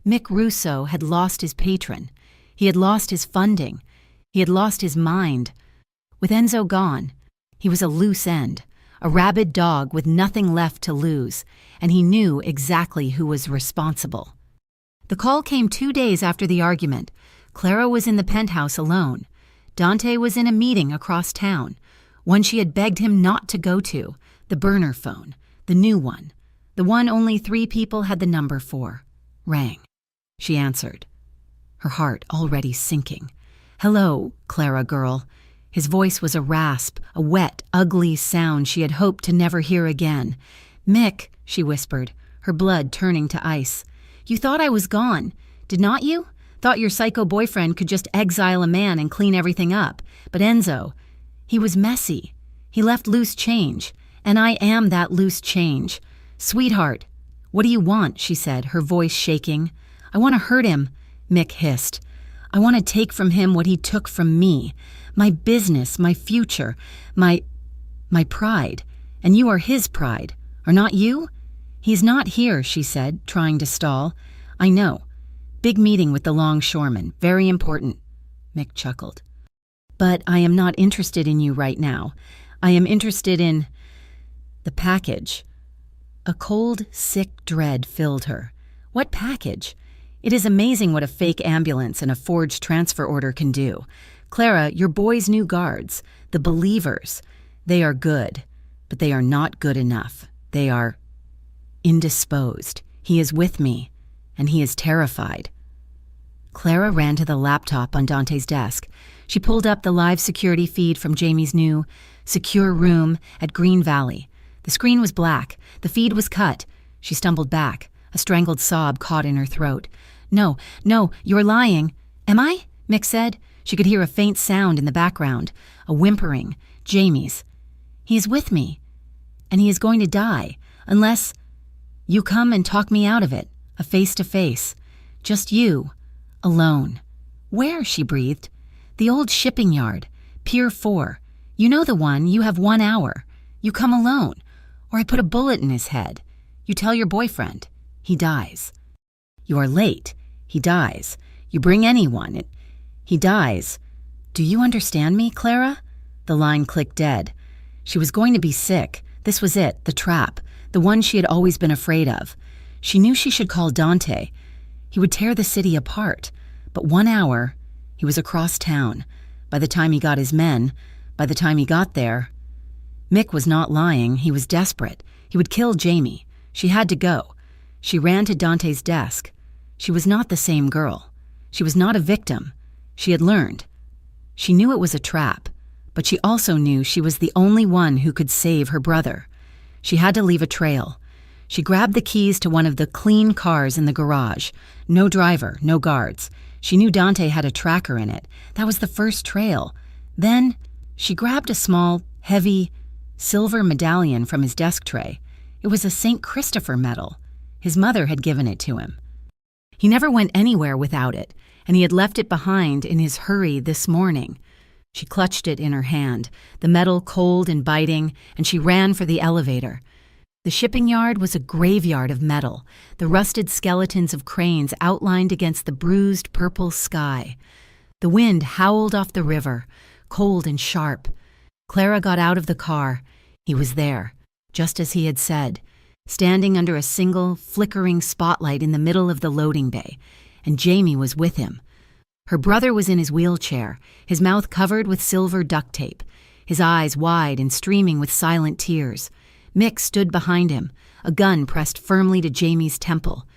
Mick Russo had lost his patron. He had lost his funding. He had lost his mind. With Enzo gone, he was a loose end, a rabid dog with nothing left to lose, and he knew exactly who was responsible. The call came 2 days after the argument. Clara was in the penthouse alone. Dante was in a meeting across town, one she had begged him not to go to, the burner phone, the new one, the one only 3 people had the number for. Rang. She answered, her heart already sinking. "Hello, Clara girl." His voice was a rasp, a wet, ugly sound she had hoped to never hear again. "Mick," she whispered, her blood turning to ice. "You thought I was gone, did not you? Thought your psycho boyfriend could just exile a man and clean everything up. But Enzo, he was messy. He left loose change, and I am that loose change. Sweetheart, what do you want?" she said, her voice shaking. "I want to hurt him," Mick hissed. "I want to take from him what he took from me. My business, my future, my My pride. And you are his pride. Are not you? He's not here, she said, trying to stall. I know. Big meeting with the longshoreman. Very important. Mick chuckled. But I am not interested in you right now. I am interested in the package. A cold, sick dread filled her. What package? It is amazing what a fake ambulance and a forged transfer order can do. Clara, your boy's new guards, the believers, they are good, but they are not good enough. They are indisposed. He is with me, and he is terrified. Clara ran to the laptop on Dante's desk. She pulled up the live security feed from Jamie's new secure room at Green Valley. The screen was black. The feed was cut. She stumbled back. A strangled sob caught in her throat. No, you're lying. Am I? Mick said. She could hear a faint sound in the background. A whimpering. Jamie's. He is with me. And he is going to die. Unless you come and talk me out of it. A face-to-face. Just you. Alone. Where? She breathed. The old shipping yard. Pier 4. You know the one. You have 1 hour. You come alone. Or I put a bullet in his head. You tell your boyfriend. He dies. You are late. He dies. You bring anyone. He dies. Do you understand me, Clara? The line clicked dead. She was going to be sick. This was it, the trap, the one she had always been afraid of. She knew she should call Dante. He would tear the city apart. But 1 hour, he was across town. By the time he got his men, by the time he got there, Mick was not lying. He was desperate. He would kill Jamie. She had to go. She ran to Dante's desk. She was not the same girl. She was not a victim. She had learned. She knew it was a trap, but she also knew she was the only one who could save her brother. She had to leave a trail. She grabbed the keys to one of the clean cars in the garage. No driver, no guards. She knew Dante had a tracker in it. That was the first trail. Then she grabbed a small, heavy, silver medallion from his desk tray. It was a St. Christopher medal. His mother had given it to him. He never went anywhere without it, and he had left it behind in his hurry this morning. She clutched it in her hand, the metal cold and biting, and she ran for the elevator. The shipping yard was a graveyard of metal, the rusted skeletons of cranes outlined against the bruised purple sky. The wind howled off the river, cold and sharp. Clara got out of the car. He was there, just as he had said, standing under a single, flickering spotlight in the middle of the loading bay, and Jamie was with him. Her brother was in his wheelchair, his mouth covered with silver duct tape, his eyes wide and streaming with silent tears. Mick stood behind him, a gun pressed firmly to Jamie's temple.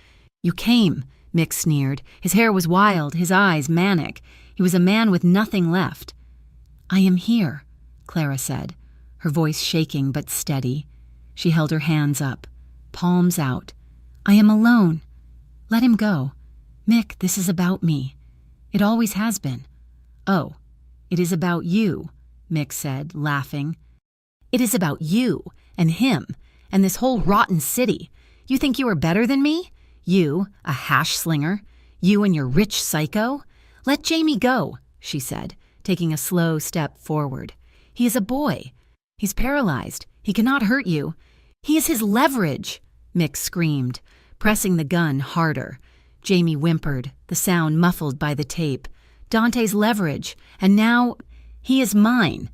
You came, Mick sneered. His hair was wild, his eyes manic. He was a man with nothing left. I am here, Clara said, her voice shaking but steady. She held her hands up, palms out. I am alone. Let him go. Mick, this is about me. It always has been. Oh, it is about you, Mick said, laughing. It is about you and him and this whole rotten city. You think you are better than me? You, a hash slinger? You and your rich psycho? Let Jamie go, she said, taking a slow step forward. He is a boy. He's paralyzed. He cannot hurt you. He is his leverage, Mick screamed, pressing the gun harder. Jamie whimpered, the sound muffled by the tape. Dante's leverage, and now he is mine.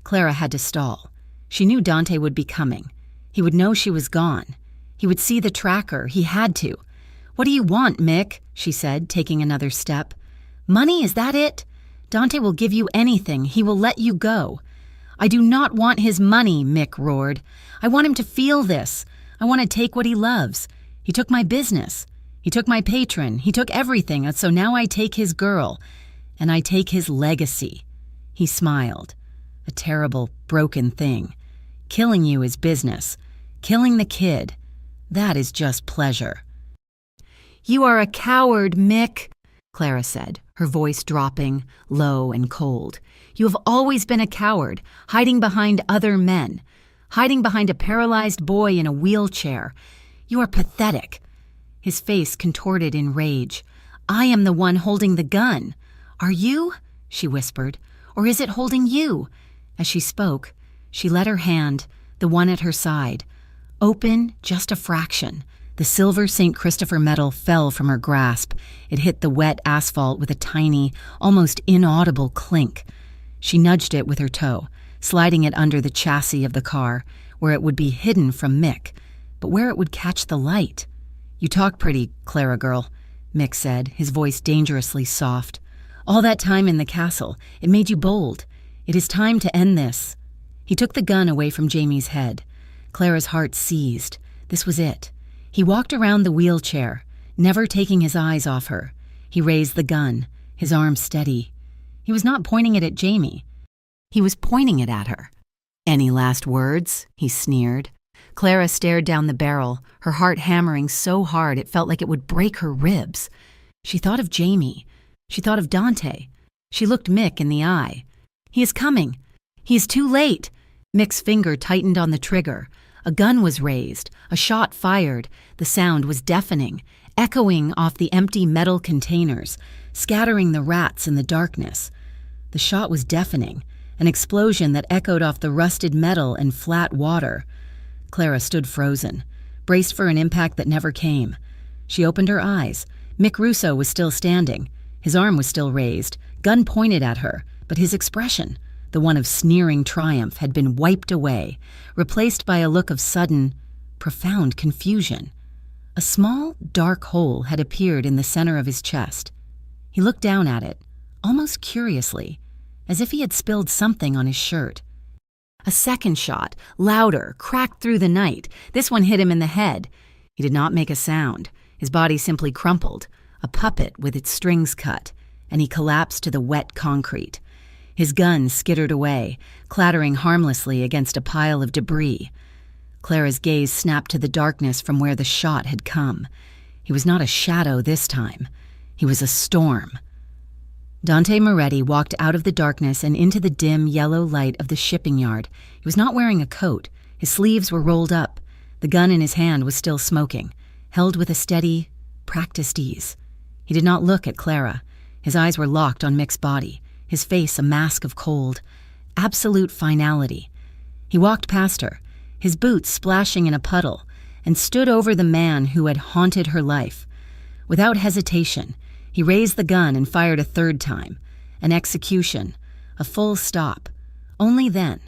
Clara had to stall. She knew Dante would be coming. He would know she was gone. He would see the tracker. He had to. What do you want, Mick? She said, taking another step. Money, is that it? Dante will give you anything. He will let you go. I do not want his money, Mick roared. I want him to feel this. I want to take what he loves. He took my business. He took my patron. He took everything, and so now I take his girl. And I take his legacy. He smiled. A terrible, broken thing. Killing you is business. Killing the kid, that is just pleasure. You are a coward, Mick, Clara said, her voice dropping, low and cold. You have always been a coward, hiding behind other men, hiding behind a paralyzed boy in a wheelchair. You are pathetic. His face contorted in rage. I am the one holding the gun. Are you? She whispered. Or is it holding you? As she spoke, She let her hand, the one at her side, open just a fraction. The silver St. Christopher medal fell from her grasp. It hit the wet asphalt with a tiny, almost inaudible clink. She nudged it with her toe, sliding it under the chassis of the car, where it would be hidden from Mick, but where it would catch the light. "You talk pretty, Clara girl," Mick said, his voice dangerously soft. "All that time in the castle, it made you bold. It is time to end this." He took the gun away from Jamie's head. Clara's heart seized. This was it. He walked around the wheelchair, never taking his eyes off her. He raised the gun, his arm steady. He was not pointing it at Jamie. He was pointing it at her. "Any last words?" he sneered. Clara stared down the barrel, her heart hammering so hard it felt like it would break her ribs. She thought of Jamie. She thought of Dante. She looked Mick in the eye. "He is coming. He is too late." Mick's finger tightened on the trigger. A gun was raised, a shot fired. The sound was deafening, echoing off the empty metal containers, scattering the rats in the darkness. The shot was deafening, an explosion that echoed off the rusted metal and flat water. Clara stood frozen, braced for an impact that never came. She opened her eyes. Mick Russo was still standing. His arm was still raised, gun pointed at her, but his expression, the one of sneering triumph, had been wiped away, replaced by a look of sudden, profound confusion. A small, dark hole had appeared in the center of his chest. He looked down at it, almost curiously, as if he had spilled something on his shirt. A second shot, louder, cracked through the night. This one hit him in the head. He did not make a sound. His body simply crumpled, a puppet with its strings cut, and he collapsed to the wet concrete. His gun skittered away, clattering harmlessly against a pile of debris. Clara's gaze snapped to the darkness from where the shot had come. He was not a shadow this time. He was a storm. Dante Moretti walked out of the darkness and into the dim yellow light of the shipping yard. He was not wearing a coat. His sleeves were rolled up. The gun in his hand was still smoking, held with a steady, practiced ease. He did not look at Clara. His eyes were locked on Mick's body, his face a mask of cold, absolute finality. He walked past her, his boots splashing in a puddle, and stood over the man who had haunted her life. Without hesitation, he raised the gun and fired a third time. An execution, a full stop. Only then,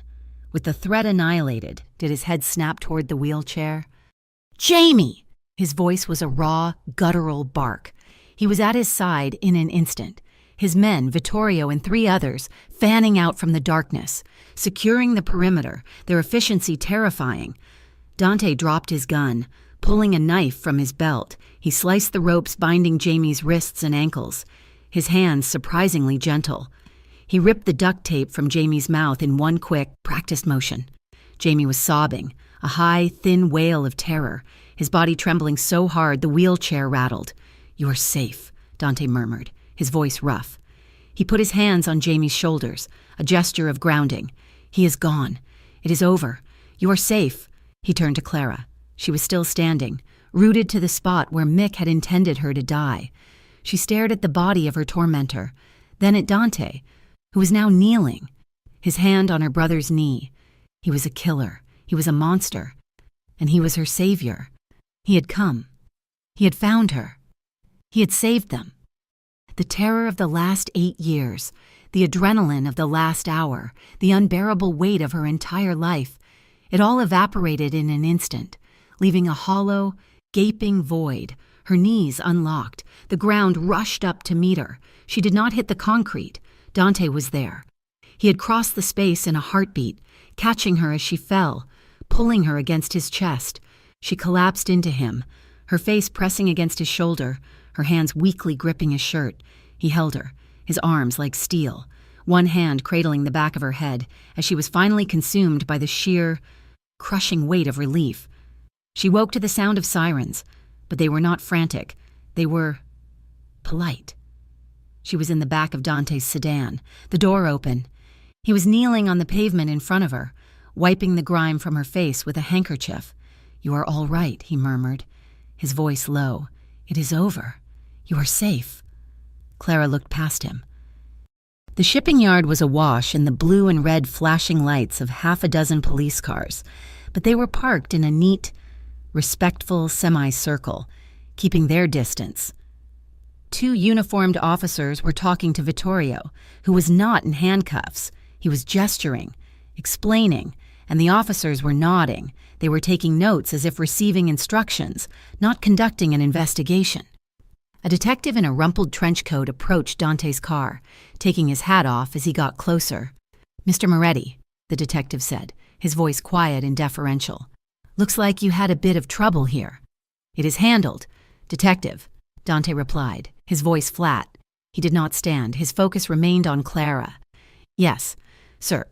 with the threat annihilated, did his head snap toward the wheelchair. "Jamie!" His voice was a raw, guttural bark. He was at his side in an instant, his men, Vittorio and 3 others, fanning out from the darkness, securing the perimeter, their efficiency terrifying. Dante dropped his gun. Pulling a knife from his belt, he sliced the ropes binding Jamie's wrists and ankles, his hands surprisingly gentle. He ripped the duct tape from Jamie's mouth in one quick, practiced motion. Jamie was sobbing, a high, thin wail of terror, his body trembling so hard the wheelchair rattled. "You are safe," Dante murmured, his voice rough. He put his hands on Jamie's shoulders, a gesture of grounding. "He is gone. It is over. You are safe." He turned to Clara. She was still standing, rooted to the spot where Mick had intended her to die. She stared at the body of her tormentor, then at Dante, who was now kneeling, his hand on her brother's knee. He was a killer. He was a monster. And he was her savior. He had come. He had found her. He had saved them. The terror of the last 8 years, the adrenaline of the last hour, the unbearable weight of her entire life, it all evaporated in an instant, leaving a hollow, gaping void. Her knees unlocked. The ground rushed up to meet her. She did not hit the concrete. Dante was there. He had crossed the space in a heartbeat, catching her as she fell, pulling her against his chest. She collapsed into him, her face pressing against his shoulder, her hands weakly gripping his shirt. He held her, his arms like steel, one hand cradling the back of her head as she was finally consumed by the sheer, crushing weight of relief. She woke to the sound of sirens, but they were not frantic. They were polite. She was in the back of Dante's sedan, the door open. He was kneeling on the pavement in front of her, wiping the grime from her face with a handkerchief. "You are all right," he murmured, his voice low. "It is over. You are safe." Clara looked past him. The shipping yard was awash in the blue and red flashing lights of half a dozen police cars, but they were parked in a neat, respectful semicircle, keeping their distance. 2 uniformed officers were talking to Vittorio, who was not in handcuffs. He was gesturing, explaining, and the officers were nodding. They were taking notes as if receiving instructions, not conducting an investigation. A detective in a rumpled trench coat approached Dante's car, taking his hat off as he got closer. "Mr. Moretti," the detective said, his voice quiet and deferential. "Looks like you had a bit of trouble here." "It is handled, Detective," Dante replied, his voice flat. He did not stand. His focus remained on Clara. "Yes, sir,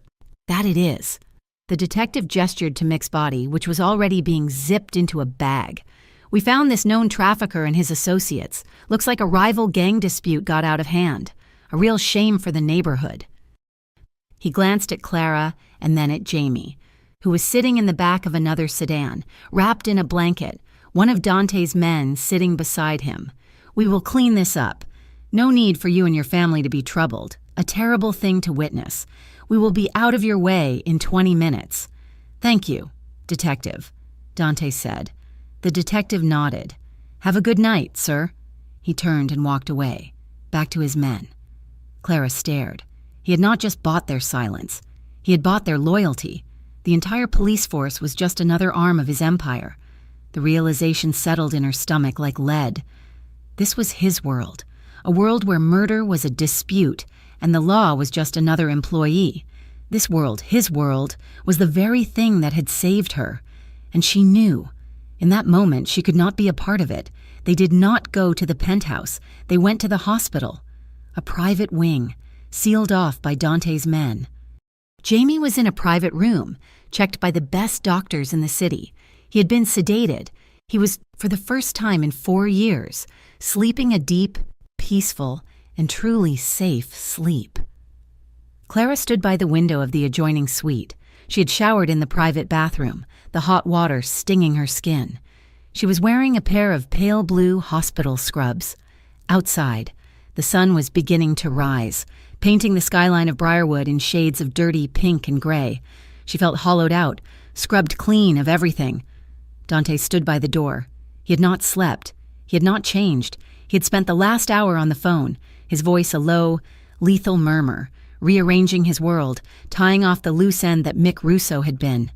that it is." The detective gestured to Mick's body, which was already being zipped into a bag. "We found this known trafficker and his associates. Looks like a rival gang dispute got out of hand. A real shame for the neighborhood." He glanced at Clara and then at Jamie, who was sitting in the back of another sedan, wrapped in a blanket, one of Dante's men sitting beside him. "We will clean this up. No need for you and your family to be troubled. A terrible thing to witness. We will be out of your way in 20 minutes. "Thank you, Detective," Dante said. The detective nodded. "Have a good night, sir." He turned and walked away, back to his men. Clara stared. He had not just bought their silence. He had bought their loyalty. The entire police force was just another arm of his empire. The realization settled in her stomach like lead. This was his world, a world where murder was a dispute and the law was just another employee. This world, his world, was the very thing that had saved her. And she knew. In that moment, she could not be a part of it. They did not go to the penthouse. They went to the hospital. A private wing, sealed off by Dante's men. Jamie was in a private room, checked by the best doctors in the city. He had been sedated. He was, for the first time in 4 years, sleeping a deep, peaceful, and truly safe sleep. Clara stood by the window of the adjoining suite. She had showered in the private bathroom, the hot water stinging her skin. She was wearing a pair of pale blue hospital scrubs. Outside, the sun was beginning to rise, painting the skyline of Briarwood in shades of dirty pink and gray. She felt hollowed out, scrubbed clean of everything. Dante stood by the door. He had not slept. He had not changed. He had spent the last hour on the phone, his voice a low, lethal murmur, rearranging his world, tying off the loose end that Mick Russo had been.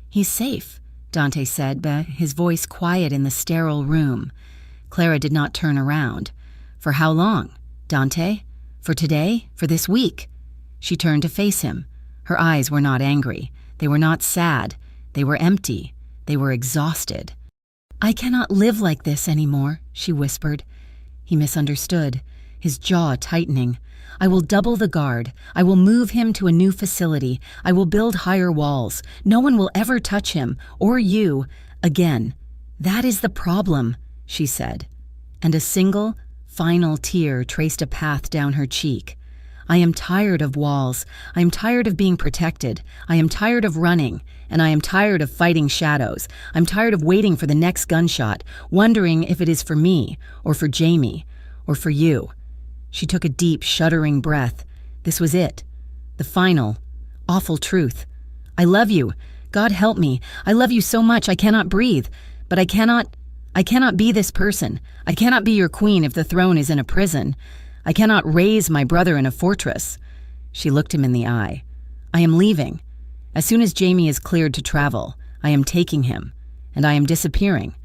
"He's safe," Dante said, but his voice quiet in the sterile room. Clara did not turn around. "For how long, Dante? For today? For this week?" She turned to face him. Her eyes were not angry. They were not sad. They were empty. They were exhausted. "I cannot live like this anymore," she whispered. He misunderstood, his jaw tightening. "I will double the guard. I will move him to a new facility. I will build higher walls. No one will ever touch him, or you, again. That is the problem," she said. And a single, final tear traced a path down her cheek. "I am tired of walls. I am tired of being protected. I am tired of running. And I am tired of fighting shadows. I'm tired of waiting for the next gunshot, wondering if it is for me, or for Jamie, or for you." She took a deep, shuddering breath. This was it. The final, awful truth. "I love you. God help me. I love you so much I cannot breathe. But I cannot be this person. I cannot be your queen if the throne is in a prison. I cannot raise my brother in a fortress." She looked him in the eye. "I am leaving. As soon as Jamie is cleared to travel, I am taking him, and I am disappearing.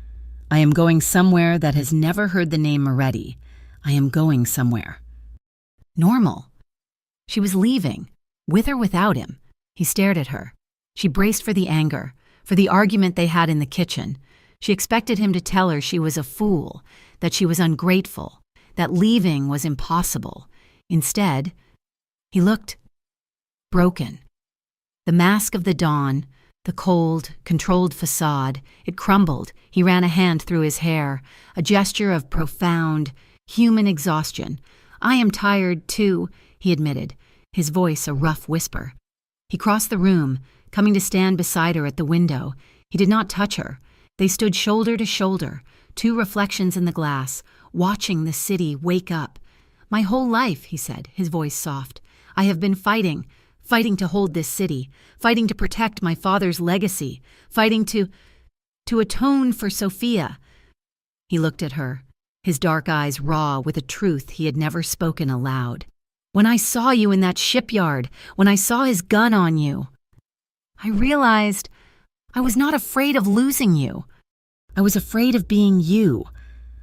I am going somewhere that has never heard the name Moretti. I am going somewhere." Normal. She was leaving, with or without him. He stared at her. She braced for the anger, for the argument they had in the kitchen. She expected him to tell her she was a fool, that she was ungrateful, that leaving was impossible. Instead, he looked broken. The mask of the dawn, the cold, controlled facade, it crumbled. He ran a hand through his hair, a gesture of profound, human exhaustion. "I am tired, too," he admitted, his voice a rough whisper. He crossed the room, coming to stand beside her at the window. He did not touch her. They stood shoulder to shoulder, 2 reflections in the glass, watching the city wake up. "My whole life," he said, his voice soft, I have been fighting to hold this city, fighting to protect my father's legacy, fighting to atone for Sophia." He looked at her, his dark eyes raw with a truth he had never spoken aloud. "When I saw you in that shipyard, when I saw his gun on you, I realized I was not afraid of losing you. I was afraid of being you,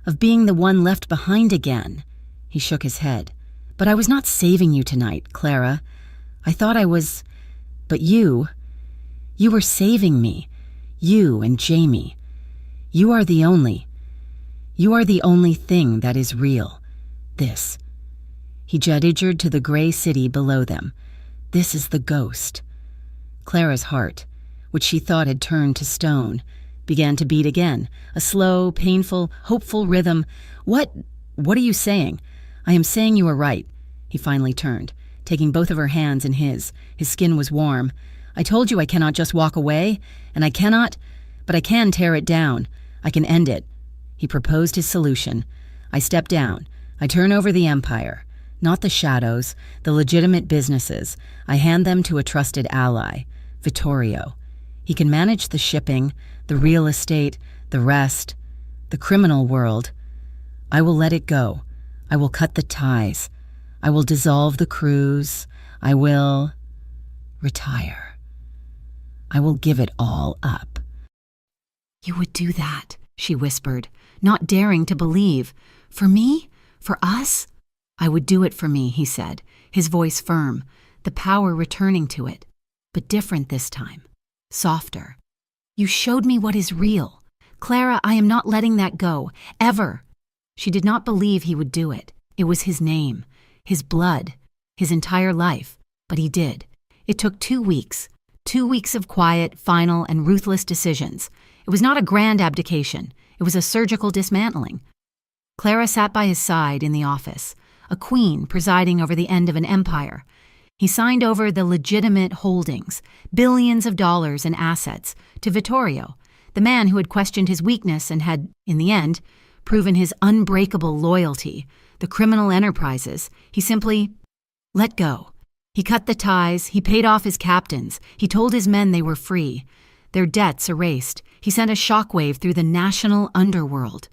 of being the one left behind again." He shook his head. "But I was not saving you tonight, Clara. I thought I was, but you were saving me, you and Jamie. You are the only thing that is real. This." He gestured to the gray city below them. "This is the ghost." Clara's heart, which she thought had turned to stone, began to beat again, a slow, painful, hopeful rhythm. What are you saying?" "I am saying you are right." He finally turned, taking both of her hands in his. His skin was warm. "I told you I cannot just walk away, and I cannot, but I can tear it down. I can end it." He proposed his solution. "I step down. I turn over the empire. Not the shadows, the legitimate businesses. I hand them to a trusted ally, Vittorio. He can manage the shipping, the real estate, the rest, the criminal world. I will let it go. I will cut the ties. I will dissolve the crews. I will retire. I will give it all up." "You would do that," she whispered, not daring to believe. "For me? For us?" "I would do it for me," he said, his voice firm, the power returning to it, but different this time, softer. "You showed me what is real. Clara, I am not letting that go, ever." She did not believe he would do it. It was his name, his blood, his entire life, but he did. It took 2 weeks, 2 weeks of quiet, final, and ruthless decisions. It was not a grand abdication. It was a surgical dismantling. Clara sat by his side in the office, a queen presiding over the end of an empire. He signed over the legitimate holdings, billions of dollars in assets, to Vittorio, the man who had questioned his weakness and had, in the end, proven his unbreakable loyalty. The criminal enterprises, he simply let go. He cut the ties, he paid off his captains, he told his men they were free. Their debts erased, he sent a shockwave through the national underworld.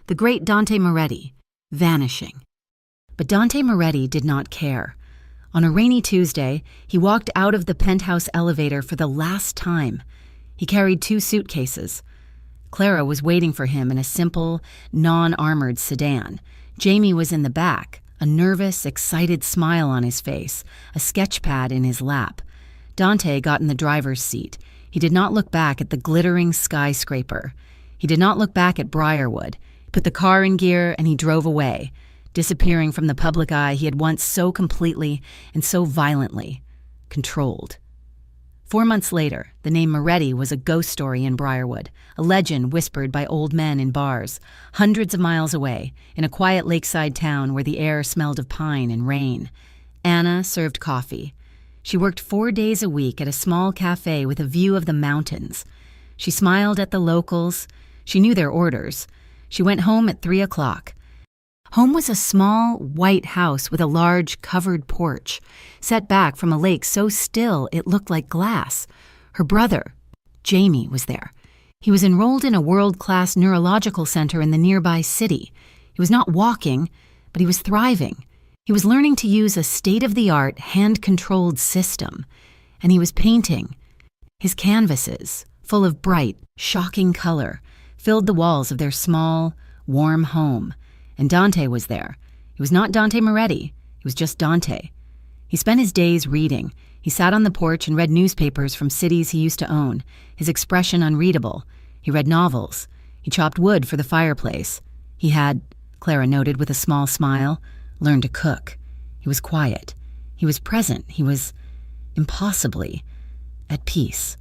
The great Dante Moretti, vanishing. But Dante Moretti did not care. On a rainy Tuesday, he walked out of the penthouse elevator for the last time. He carried 2 suitcases. Clara was waiting for him in a simple, non-armored sedan. Jamie was in the back, a nervous, excited smile on his face, a sketch pad in his lap. Dante got in the driver's seat. He did not look back at the glittering skyscraper. He did not look back at Briarwood. He put the car in gear and he drove away, disappearing from the public eye he had once so completely and so violently controlled. 4 months later, the name Moretti was a ghost story in Briarwood, a legend whispered by old men in bars, hundreds of miles away, in a quiet lakeside town where the air smelled of pine and rain. Anna served coffee. She worked 4 days a week at a small cafe with a view of the mountains. She smiled at the locals. She knew their orders. She went home at 3 o'clock. Home was a small, white house with a large, covered porch, set back from a lake so still it looked like glass. Her brother, Jamie, was there. He was enrolled in a world-class neurological center in the nearby city. He was not walking, but he was thriving. He was learning to use a state-of-the-art, hand-controlled system, and he was painting. His canvases, full of bright, shocking color, filled the walls of their small, warm home. And Dante was there. He was not Dante Moretti. He was just Dante. He spent his days reading. He sat on the porch and read newspapers from cities he used to own, his expression unreadable. He read novels. He chopped wood for the fireplace. He had, Clara noted with a small smile, learned to cook. He was quiet. He was present. He was impossibly at peace.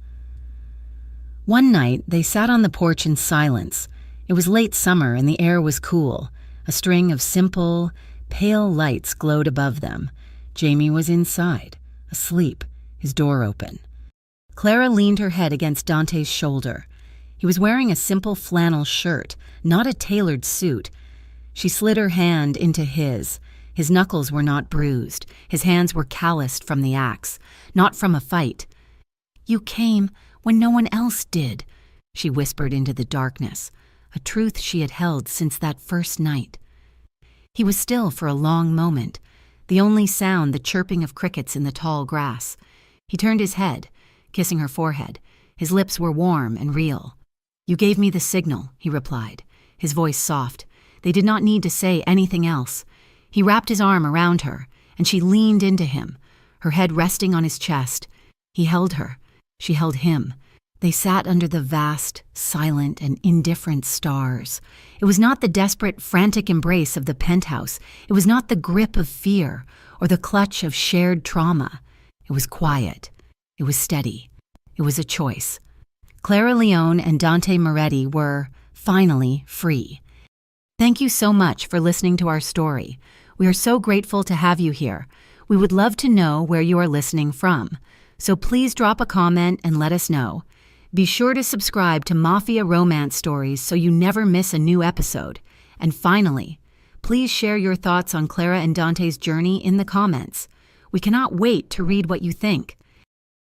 One night, they sat on the porch in silence. It was late summer and the air was cool. A string of simple, pale lights glowed above them. Jamie was inside, asleep, his door open. Clara leaned her head against Dante's shoulder. He was wearing a simple flannel shirt, not a tailored suit. She slid her hand into his His knuckles were not bruised. His hands were calloused from the axe, not from a fight. "You came when no one else did," she whispered into the darkness, a truth she had held since that first night. He was still for a long moment, the only sound the chirping of crickets in the tall grass. He turned his head, kissing her forehead. His lips were warm and real. "You gave me the signal," he replied, his voice soft. They did not need to say anything else. He wrapped his arm around her, and she leaned into him, her head resting on his chest. He held her. She held him. They sat under the vast, silent, and indifferent stars. It was not the desperate, frantic embrace of the penthouse. It was not the grip of fear or the clutch of shared trauma. It was quiet. It was steady. It was a choice. Clara Leone and Dante Moretti were, finally, free. Thank you so much for listening to our story. We are so grateful to have you here. We would love to know where you are listening from. So please drop a comment and let us know. Be sure to subscribe to Mafia Romance Stories so you never miss a new episode. And finally, please share your thoughts on Clara and Dante's journey in the comments. We cannot wait to read what you think.